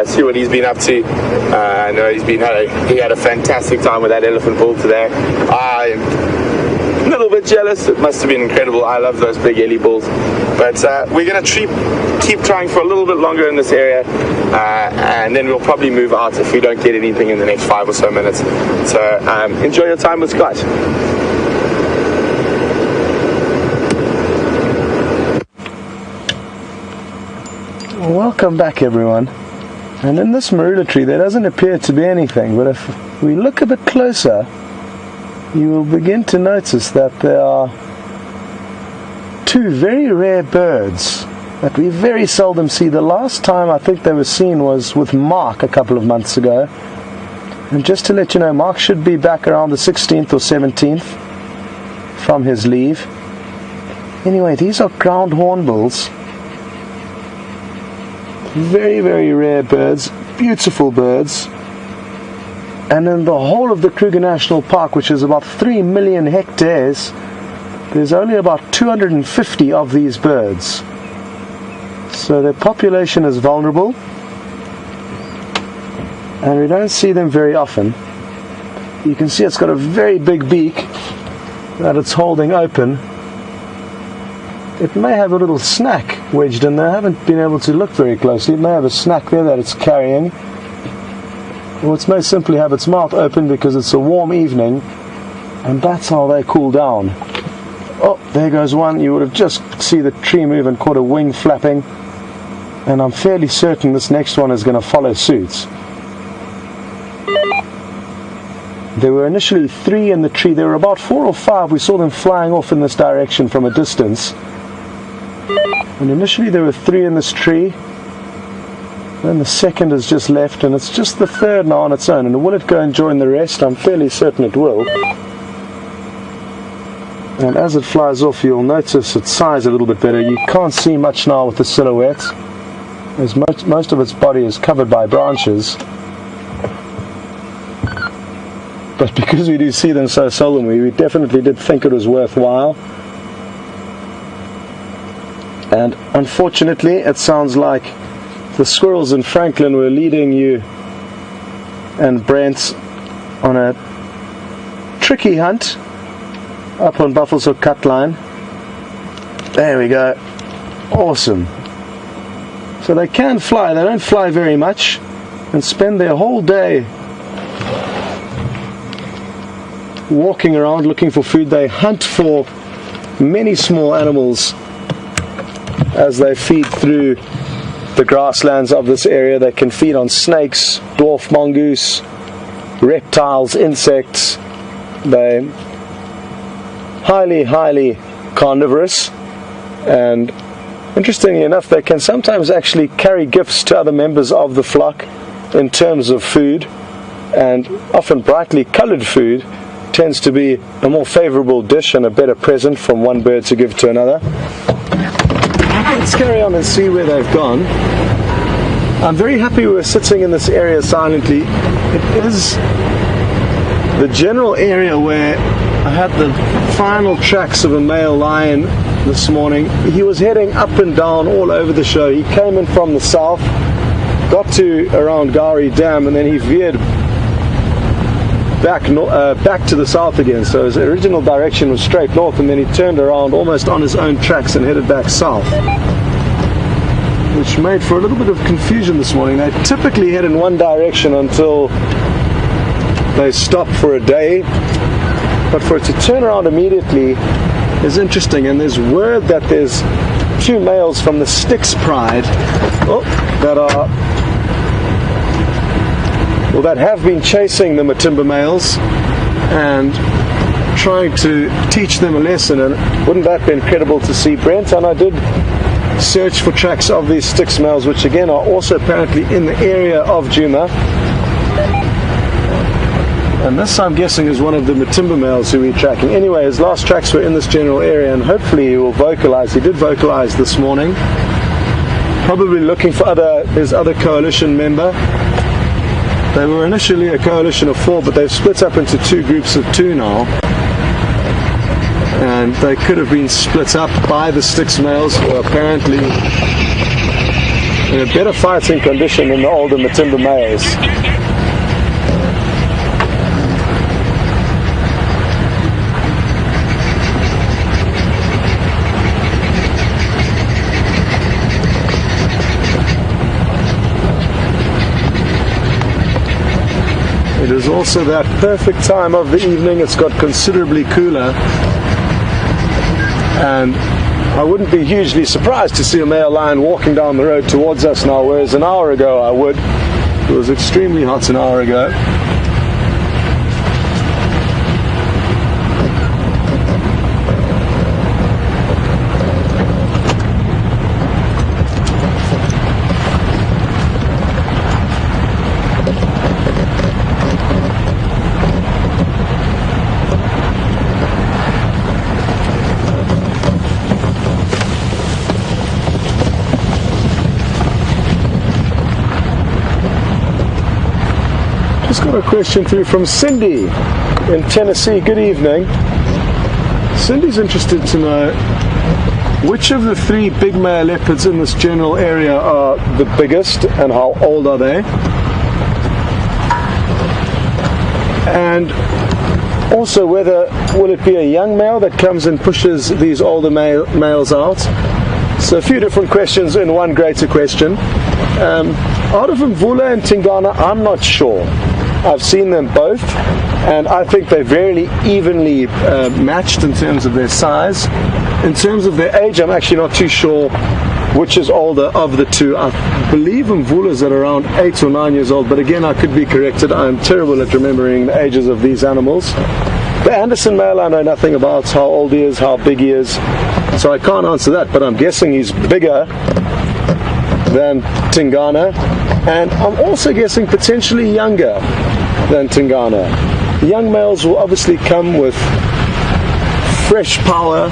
see what he's been up to. I know he had a fantastic time with that elephant bull today. I'm a little bit jealous. It must have been incredible. I love those big ellie bulls. But we're going to keep trying for a little bit longer in this area, and then we'll probably move out if we don't get anything in the next 5 or so minutes. So enjoy your time with Scott. Welcome back, everyone. And in this marula tree there doesn't appear to be anything, but if we look a bit closer, you will begin to notice that there are two very rare birds that we very seldom see. The last time I think they were seen was with Mark a couple of months ago. And just to let you know, Mark should be back around the 16th or 17th from his leave. Anyway, these are ground hornbills. Very, very rare birds, beautiful birds. And in the whole of the Kruger National Park, which is about 3 million hectares, there's only about 250 of these birds. So their population is vulnerable, and we don't see them very often. You can see it's got a very big beak that it's holding open. It may have a little snack wedged in there. I haven't been able to look very closely. It may have a snack there that it's carrying. Or it may simply have its mouth open because it's a warm evening, and that's how they cool down. Oh, there goes one. You would have just seen the tree move and caught a wing flapping. And I'm fairly certain this next one is going to follow suit. There were initially 3 in the tree. There were about 4 or 5. We saw them flying off in this direction from a distance. And initially there were 3 in this tree. Then the second has just left, and it's just the third now on its own. And will it go and join the rest? I'm fairly certain it will. And as it flies off, you'll notice its size a little bit better. You can't see much now with the silhouette, as most of its body is covered by branches. But because we do see them so seldomly, we definitely did think it was worthwhile. And unfortunately, it sounds like the squirrels in Franklin were leading you and Brent on a tricky hunt up on Buffalo's Hook cut line. There we go. Awesome. So they can fly. They don't fly very much and spend their whole day walking around looking for food. They hunt for many small animals as they feed through the grasslands of this area. They can feed on snakes, dwarf mongoose, reptiles, insects. They're highly, highly carnivorous, and interestingly enough, they can sometimes actually carry gifts to other members of the flock in terms of food, and often brightly colored food tends to be a more favorable dish and a better present from one bird to give to another. Let's carry on and see where they've gone. I'm very happy we're sitting in this area silently. It is the general area where I had the final tracks of a male lion this morning. He was heading up and down all over the show. He came in from the south, got to around Gowrie Dam, and then he veered back to the south again. So his original direction was straight north, and then he turned around almost on his own tracks and headed back south, which made for a little bit of confusion this morning. They typically head in one direction until they stop for a day, but for it to turn around immediately is interesting. And there's word that there's 2 males from the Styx pride that have been chasing the Matimba males and trying to teach them a lesson. And wouldn't that be incredible to see, Brent? And I did search for tracks of these Styx males, which again are also apparently in the area of Djuma. And this, I'm guessing, is one of the Matimba males who we're tracking. Anyway, his last tracks were in this general area, and hopefully he will vocalize. He did vocalize this morning, probably looking for his other coalition member. They were initially a coalition of 4, but they've split up into 2 groups of 2 now. And they could have been split up by the Styx males, who are apparently in a better fighting condition than the older Matimba males. It is also that perfect time of the evening. It's got considerably cooler, and I wouldn't be hugely surprised to see a male lion walking down the road towards us now, whereas an hour ago I would. It was extremely hot an hour ago. Just got a question through from Cindy in Tennessee. Good evening. Cindy's interested to know which of the 3 big male leopards in this general area are the biggest and how old are they? And also whether will it be a young male that comes and pushes these older males out? So a few different questions in one greater question. Out of Mvula and Tingana, I'm not sure. I've seen them both, and I think they're very evenly matched in terms of their size. In terms of their age, I'm actually not too sure which is older of the 2. I believe Mvula's at around 8 or 9 years old, but again, I could be corrected. I'm terrible at remembering the ages of these animals. The Anderson male, I know nothing about how old he is, how big he is, so I can't answer that, but I'm guessing he's bigger than Tingana, and I'm also guessing potentially younger than Tingana. Young males will obviously come with fresh power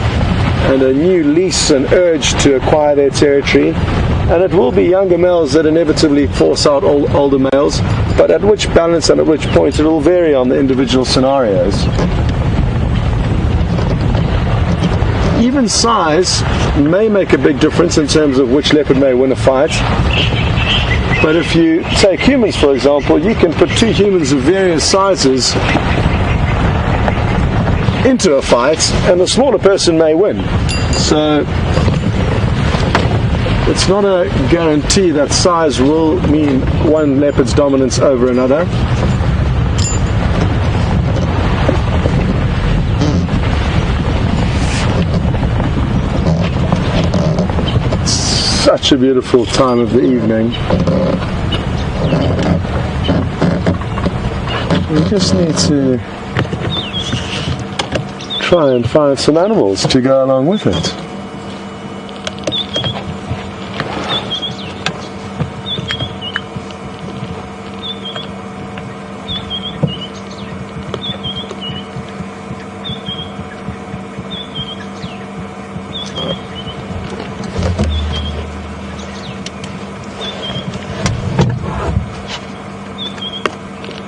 and a new lease and urge to acquire their territory, and it will be younger males that inevitably force out older males, but at which balance and at which point it will vary on the individual scenarios. Even size may make a big difference in terms of which leopard may win a fight. But if you take humans, for example, you can put 2 humans of various sizes into a fight, and the smaller person may win. So it's not a guarantee that size will mean one leopard's dominance over another. Such a beautiful time of the evening. We just need to try and find some animals to go along with it.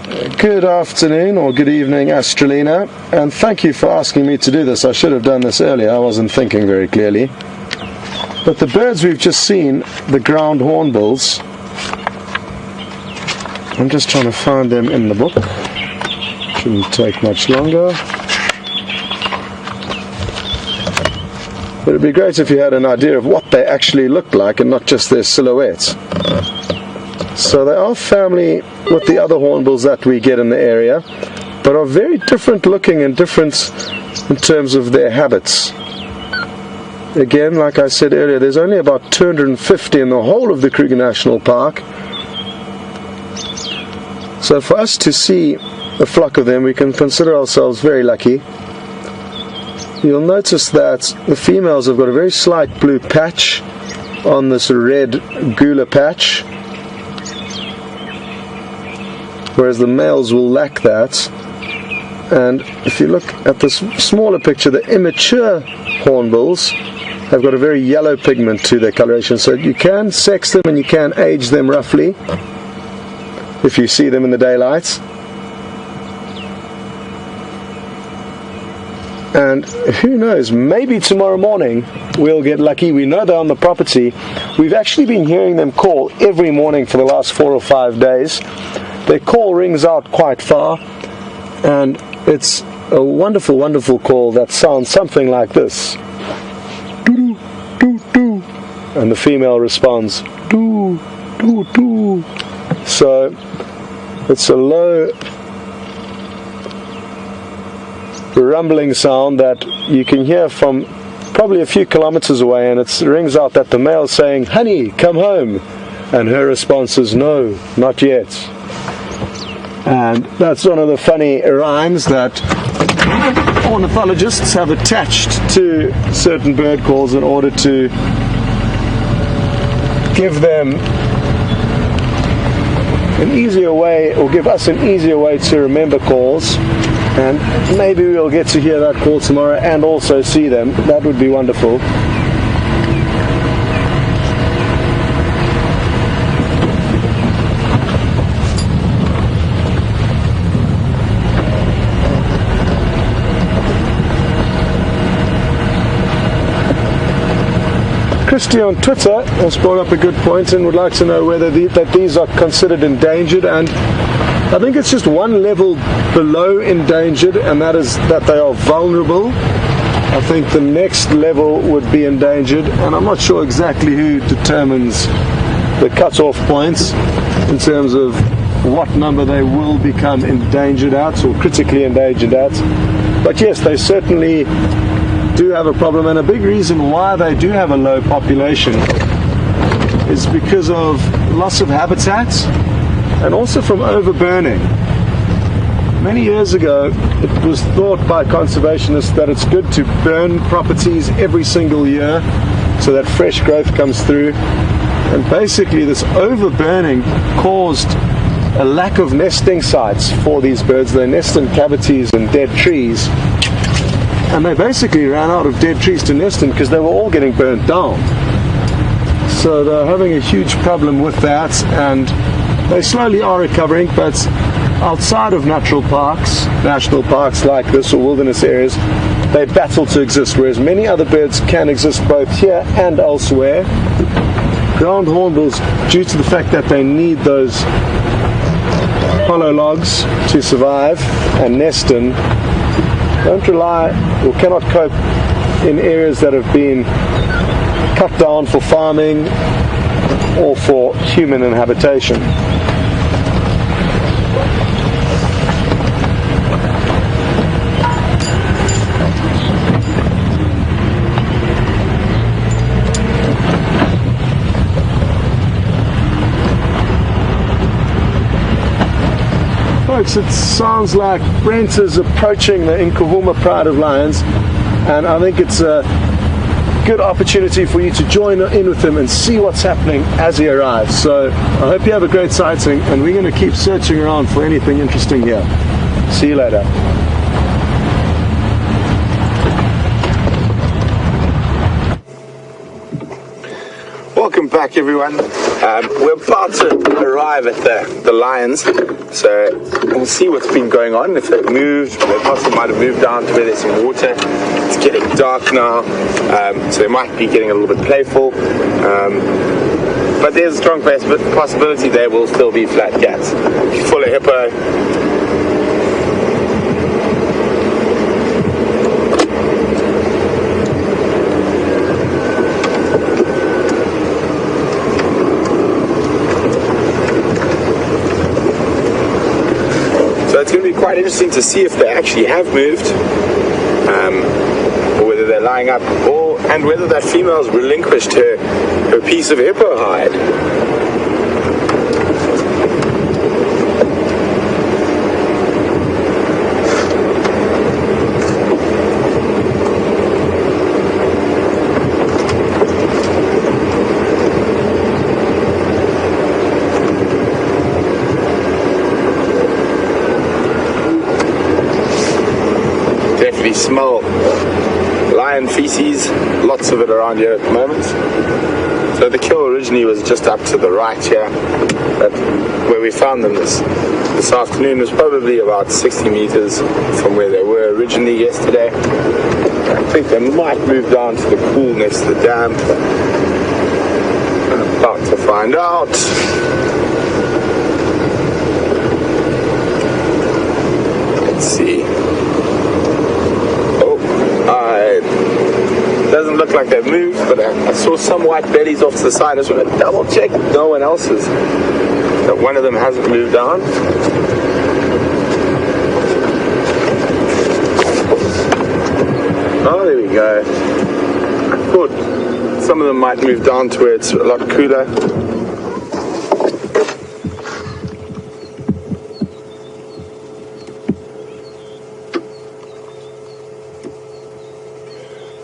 Good afternoon or good evening, Australina, and thank you for asking me to do this. I should have done this earlier, I wasn't thinking very clearly. But the birds we've just seen, the ground hornbills, I'm just trying to find them in the book. Shouldn't take much longer. But it'd be great if you had an idea of what they actually look like and not just their silhouettes. So they are family with the other hornbills that we get in the area, but are very different looking and different in terms of their habits. Again, like I said earlier, there's only about 250 in the whole of the Kruger National Park. So for us to see a flock of them, we can consider ourselves very lucky. You'll notice that the females have got a very slight blue patch on this red gular patch, whereas the males will lack that. And if you look at this smaller picture, the immature hornbills have got a very yellow pigment to their coloration, so you can sex them and you can age them roughly if you see them in the daylight. And who knows, maybe tomorrow morning we'll get lucky. We know they're on the property. We've actually been hearing them call every morning for the last 4 or 5 days. Their call rings out quite far, and it's a wonderful, wonderful call that sounds something like this. Doo doo doo, and the female responds doo doo doo. So it's a low rumbling sound that you can hear from probably a few kilometers away, and it rings out that the male is saying, "Honey, come home," and her response is, "No, not yet." And that's one of the funny rhymes that ornithologists have attached to certain bird calls in order to give them an easier way, or give us an easier way to remember calls. And maybe we'll get to hear that call tomorrow and also see them. That would be wonderful. Christy on Twitter has brought up a good point and would like to know whether that these are considered endangered, and I think it's just one level below endangered, and that is that they are vulnerable. I think the next level would be endangered, and I'm not sure exactly who determines the cut-off points in terms of what number they will become endangered at or critically endangered at. But yes, they certainly do have a problem, and a big reason why they do have a low population is because of loss of habitat and also from overburning. Many years ago it was thought by conservationists that it's good to burn properties every single year so that fresh growth comes through, and basically this overburning caused a lack of nesting sites for these birds. They nest in cavities and dead trees, and they basically ran out of dead trees to nest in because they were all getting burnt down. So they're having a huge problem with that, and they slowly are recovering. But outside of natural parks, national parks like this, or wilderness areas, they battle to exist, whereas many other birds can exist both here and elsewhere. Ground hornbills, due to the fact that they need those hollow logs to survive and nest in, don't rely or cannot cope in areas that have been cut down for farming or for human inhabitation. Folks, it sounds like Brent is approaching the Nkuhuma Pride of Lions, and I think it's a good opportunity for you to join in with him and see what's happening as he arrives. So I hope you have a great sighting, and we're going to keep searching around for anything interesting here. See you later. Welcome Welcome back, everyone. We're about to arrive at the lions, so we'll see what's been going on. If they've moved, they possibly might have moved down to where there's some water. It's getting dark now, so they might be getting a little bit playful. But there's a strong possibility they will still be flat cats. If you follow a hippo, it's going to be quite interesting to see if they actually have moved, or whether they're lying up, and whether that female's relinquished her piece of hippo hide. Definitely smell lion feces, lots of it around here at the moment. So the kill originally was just up to the right here, but where we found them this afternoon was probably about 60 meters from where they were originally yesterday. I think they might move down to the pool next to the dam. I'm about to find out. Let's see. Doesn't look like they've moved, but I saw some white bellies off to the side. I just want to double check no one else's, that one of them hasn't moved on. Oh, there we go. I thought some of them might move down to where it's a lot cooler.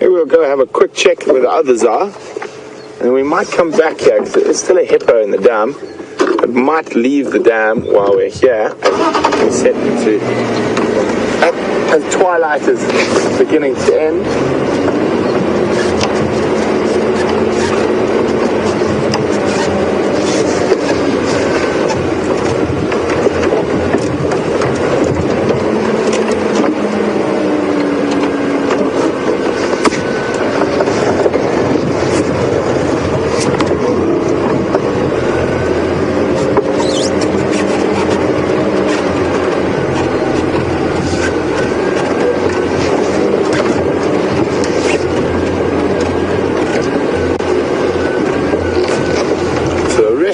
Maybe we'll go have a quick check where the others are, and we might come back here because there's still a hippo in the dam. It might leave the dam while we're here and set to as twilight is beginning to end.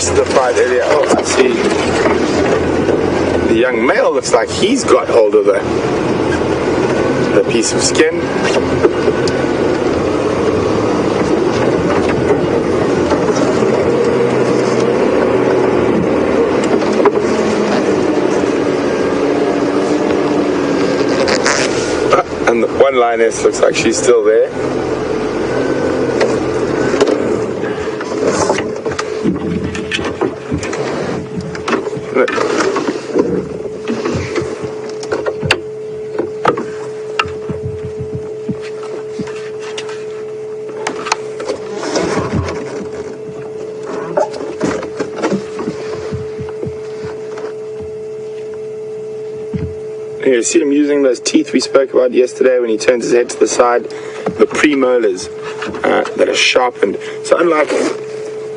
The fight earlier. Oh, I see. The young male looks like he's got hold of the piece of skin. And the one lioness looks like she's still there. You see him using those teeth we spoke about yesterday when he turns his head to the side, the premolars that are sharpened. So unlike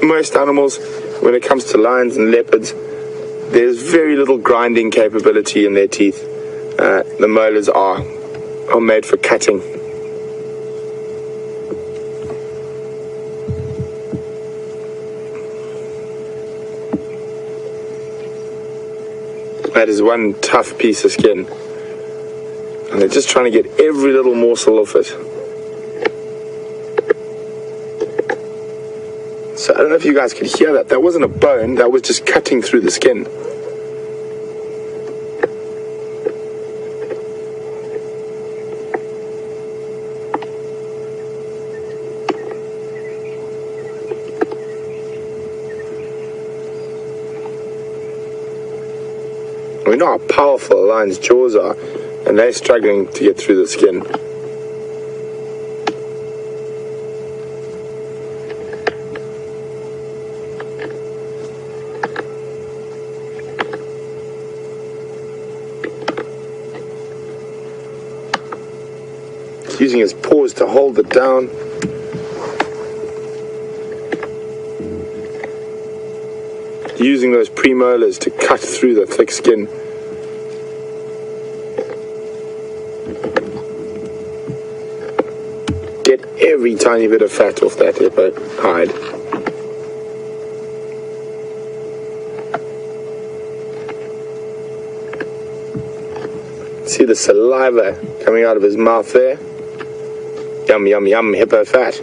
most animals, when it comes to lions and leopards, there's very little grinding capability in their teeth. The molars are made for cutting. That is one tough piece of skin. And they're just trying to get every little morsel off it. So I don't know if you guys could hear that. That wasn't a bone, that was just cutting through the skin. We know how powerful a lion's jaws are, and they're struggling to get through the skin. He's using his paws to hold it down. Using those premolars to cut through the thick skin. Get every tiny bit of fat off that hippo hide. See the saliva coming out of his mouth there? Yum, yum, yum, hippo fat.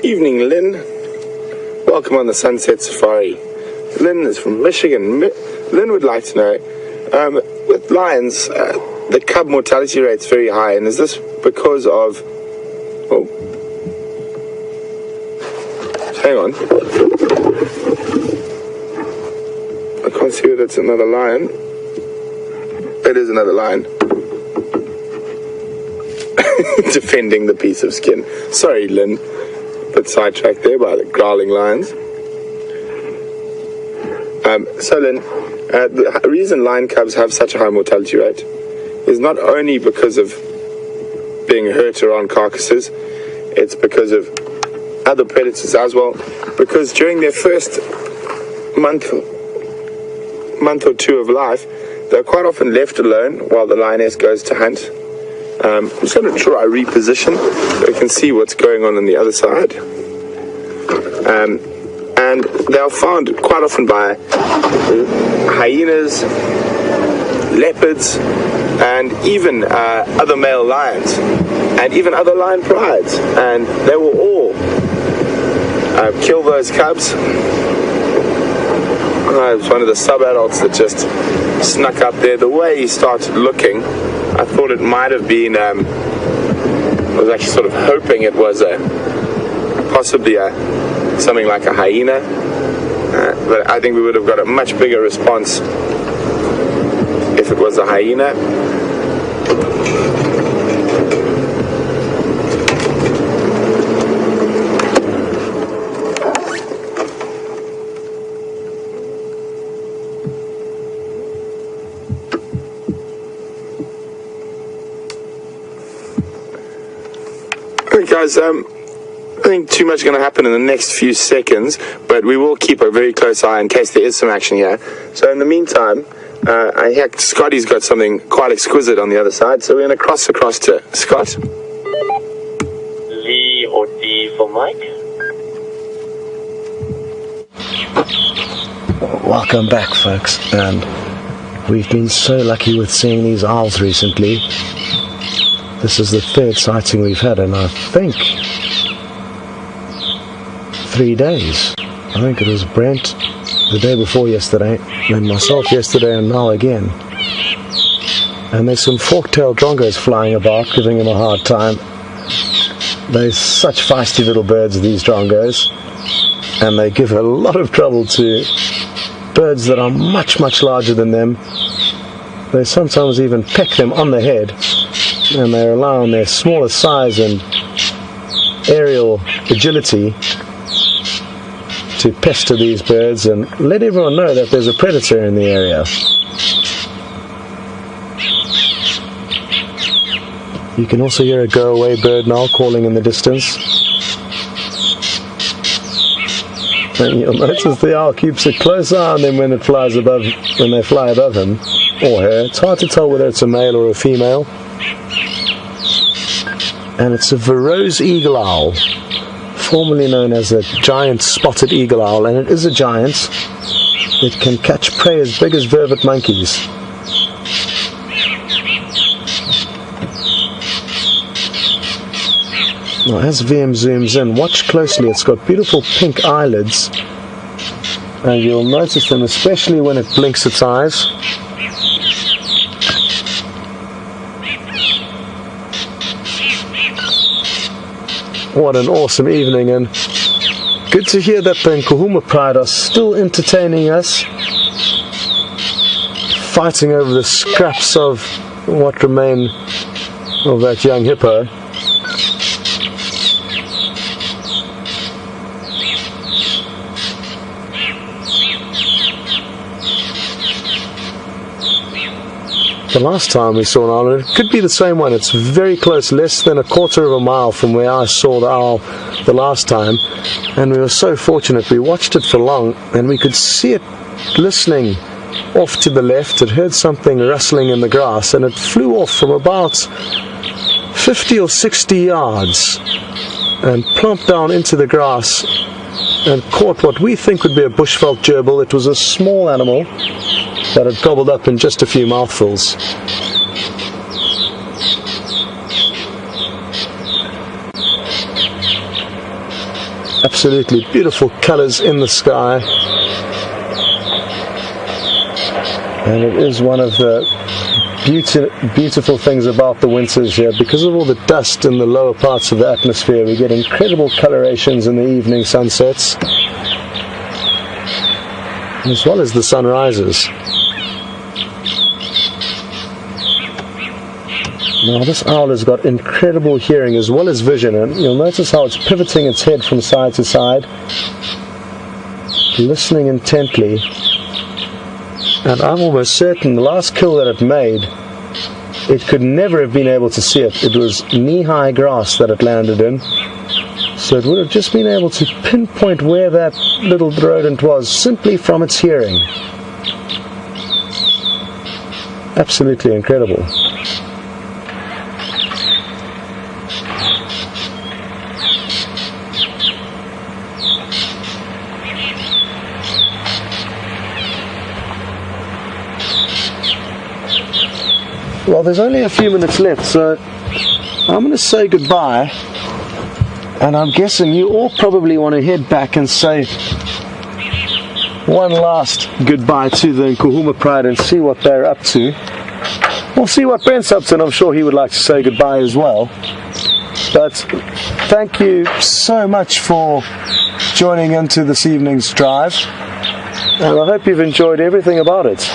Evening, Lynn. Welcome on the Sunset Safari. Lynn is from Michigan. Lynn would like to know, with lions, the cub mortality rate is very high, and is this because of... Oh. Hang on. I can't see whether it's another lion. It is another lion. Defending the piece of skin. Sorry, Lynn. Bit sidetracked there by the growling lions. So Lynn, the reason lion cubs have such a high mortality rate is not only because of being hurt around carcasses, it's because of other predators as well, because during their first month or two of life, they're quite often left alone while the lioness goes to hunt. I'm just going to try reposition so you can see what's going on the other side. And they are found quite often by hyenas, leopards, and even other male lions, and even other lion prides. And they will all kill those cubs. It was one of the sub-adults that just snuck up there. The way he started looking, I thought it might have been, I was actually sort of hoping it was possibly something like a hyena, but I think we would have got a much bigger response if it was a hyena. Alright guys, I think too much is going to happen in the next few seconds, but we will keep a very close eye in case there is some action here. So in the meantime, I hear Scotty's got something quite exquisite on the other side, so we're going to cross across to Scott. V or D for Mike. Welcome back, folks, and we've been so lucky with seeing these owls recently. This is the third sighting we've had in, I think, 3 days. I think it was Brent the day before yesterday, then myself yesterday, and now again. And there's some fork-tailed drongos flying about, giving him a hard time. They're such feisty little birds, these drongos, and they give a lot of trouble to birds that are much, much larger than them. They sometimes even peck them on the head, and they rely on their smaller size and aerial agility to pester these birds and let everyone know that there's a predator in the area. You can also hear a go-away bird now calling in the distance. And you'll notice the owl keeps a close eye on them when they fly above him or her. It's hard to tell whether it's a male or a female. And it's a Verreaux's eagle owl, formerly known as a giant spotted eagle owl, and it is a giant. It can catch prey as big as vervet monkeys. Now, as VM zooms in, watch closely. It's got beautiful pink eyelids, and you'll notice them especially when it blinks its eyes. What an awesome evening, and good to hear that the Nkuhuma Pride are still entertaining us, fighting over the scraps of what remain of that young hippo. The last time we saw an owl, and it could be the same one, it's very close, less than a quarter of a mile from where I saw the owl the last time, and we were so fortunate. We watched it for long, and we could see it listening off to the left. It heard something rustling in the grass, and it flew off from about 50 or 60 yards and plomped down into the grass and caught what we think would be a bushveld gerbil. It was a small animal that had gobbled up in just a few mouthfuls. Absolutely beautiful colours in the sky, and it is one of the beautiful things about the winters here. Because of all the dust in the lower parts of the atmosphere, we get incredible colorations in the evening sunsets, as well as the sunrises. Now, this owl has got incredible hearing as well as vision, and you'll notice how it's pivoting its head from side to side, listening intently. And I'm almost certain the last kill that it made, it could never have been able to see it. It was knee-high grass that it landed in, so it would have just been able to pinpoint where that little rodent was simply from its hearing. Absolutely incredible. Well, there's only a few minutes left, so I'm going to say goodbye, and I'm guessing you all probably want to head back and say one last goodbye to the Nkuhuma Pride and see what they're up to. We'll see what Brent's up to, and I'm sure he would like to say goodbye as well. But thank you so much for joining into this evening's drive, and I hope you've enjoyed everything about it,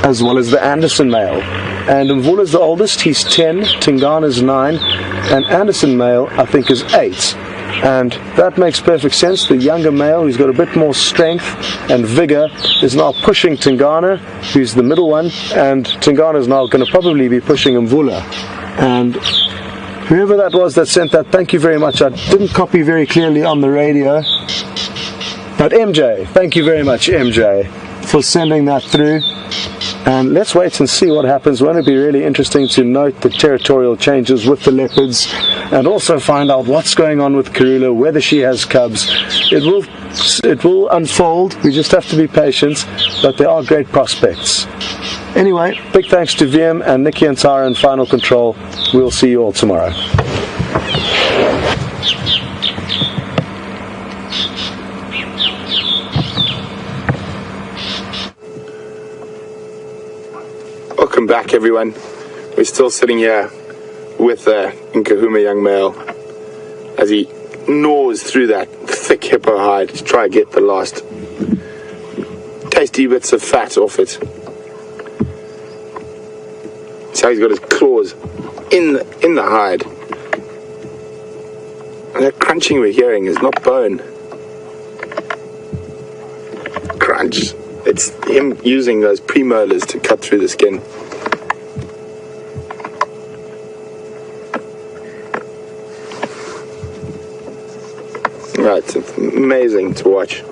as well as the Anderson male. And Mvula's the oldest, he's 10, Tingana's 9, and Anderson male I think is 8. And that makes perfect sense. The younger male, who's got a bit more strength and vigor, is now pushing Tingana, who's the middle one, and Tingana is now going to probably be pushing Mvula. And whoever that was that sent that, thank you very much. I didn't copy very clearly on the radio, but MJ, thank you very much, MJ, for sending that through. And let's wait and see what happens. Won't it be really interesting to note the territorial changes with the leopards, and also find out what's going on with Karula, whether she has cubs. It will unfold. We just have to be patient, but there are great prospects. Anyway, big thanks to VM and Nikki and Tara in Final Control. We'll see you all tomorrow. Welcome back, everyone. We're still sitting here with the Nkuhuma young male as he gnaws through that thick hippo hide to try and get the last tasty bits of fat off it. See how he's got his claws in the hide. And that crunching we're hearing is not bone. Crunch. It's him using those premolars to cut through the skin. Right, it's amazing to watch.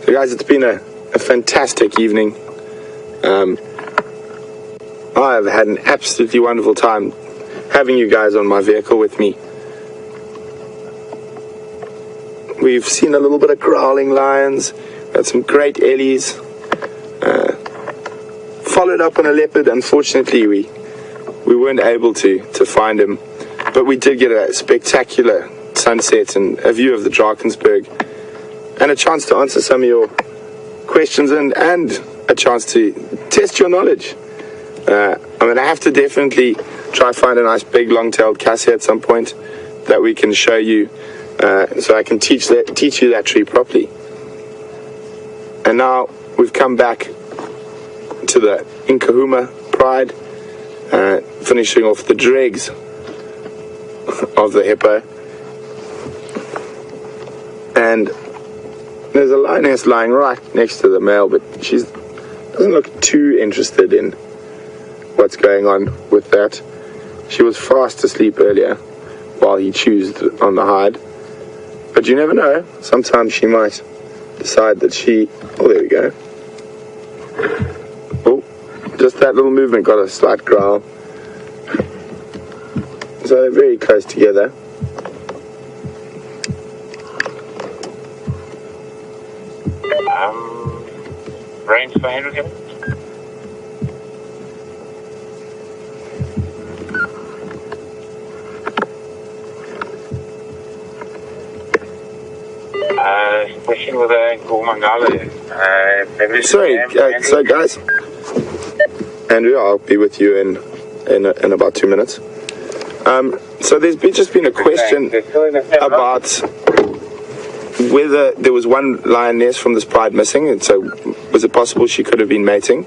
So guys, it's been a fantastic evening. I've had an absolutely wonderful time having you guys on my vehicle with me. We've seen a little bit of growling lions, had some great ellies, followed up on a leopard. Unfortunately, we weren't able to find him, but we did get a spectacular sunset and a view of the Drakensberg, and a chance to answer some of your questions and a chance to test your knowledge. I'm going to have to definitely try find a nice big long-tailed cassie at some point that we can show you, so I can teach you that tree properly. And now we've come back to the Nkuhuma Pride, finishing off the dregs of the hippo. And there's a lioness lying right next to the male, but she doesn't look too interested in what's going on with that. She was fast asleep earlier while he chews on the hide. But you never know. Sometimes she might decide that oh, there we go. Oh, just that little movement got a slight growl. So they're very close together. Range for Henry Kevin? Question with Nkuhuma. Sorry, so guys, Andrew, I'll be with you in about 2 minutes. So there's just been a question about whether there was one lioness from this pride missing, and so was it possible she could have been mating?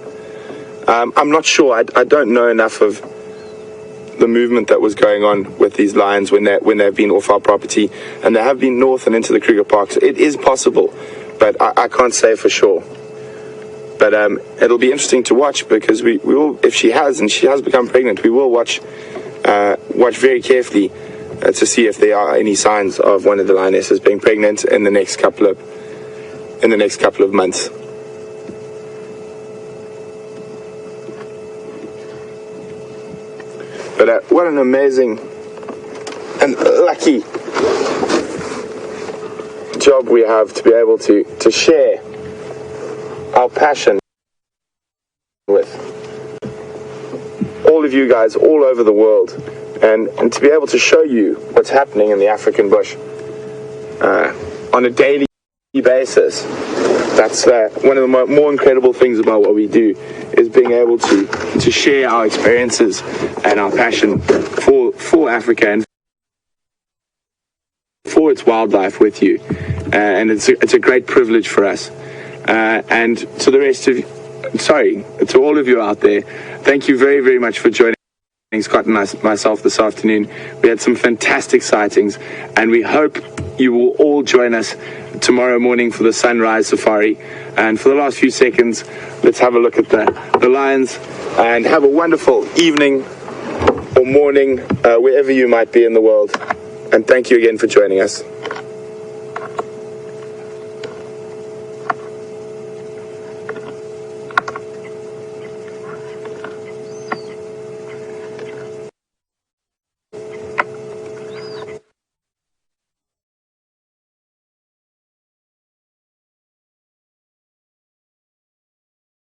I'm not sure. I don't know enough of the movement that was going on with these lions when they've been off our property, and they have been north and into the Kruger Park. So it is possible, but I can't say for sure. But it'll be interesting to watch, because we will, if she has become pregnant, we will watch very carefully to see if there are any signs of one of the lionesses being pregnant in the next couple of months. But what an amazing and lucky job we have to be able to share our passion with all of you guys all over the world, and to be able to show you what's happening in the African bush on a daily basis. That's one of the more incredible things about what we do, is being able to share our experiences and our passion for Africa and for its wildlife with you. And it's a great privilege for us. And to the rest of you, to all of you out there, thank you very, very much for joining Scott and myself this afternoon. We had some fantastic sightings, and we hope you will all join us tomorrow morning for the sunrise safari. And for the last few seconds, let's have a look at the lions, and have a wonderful evening or morning wherever you might be in the world. And thank you again for joining us.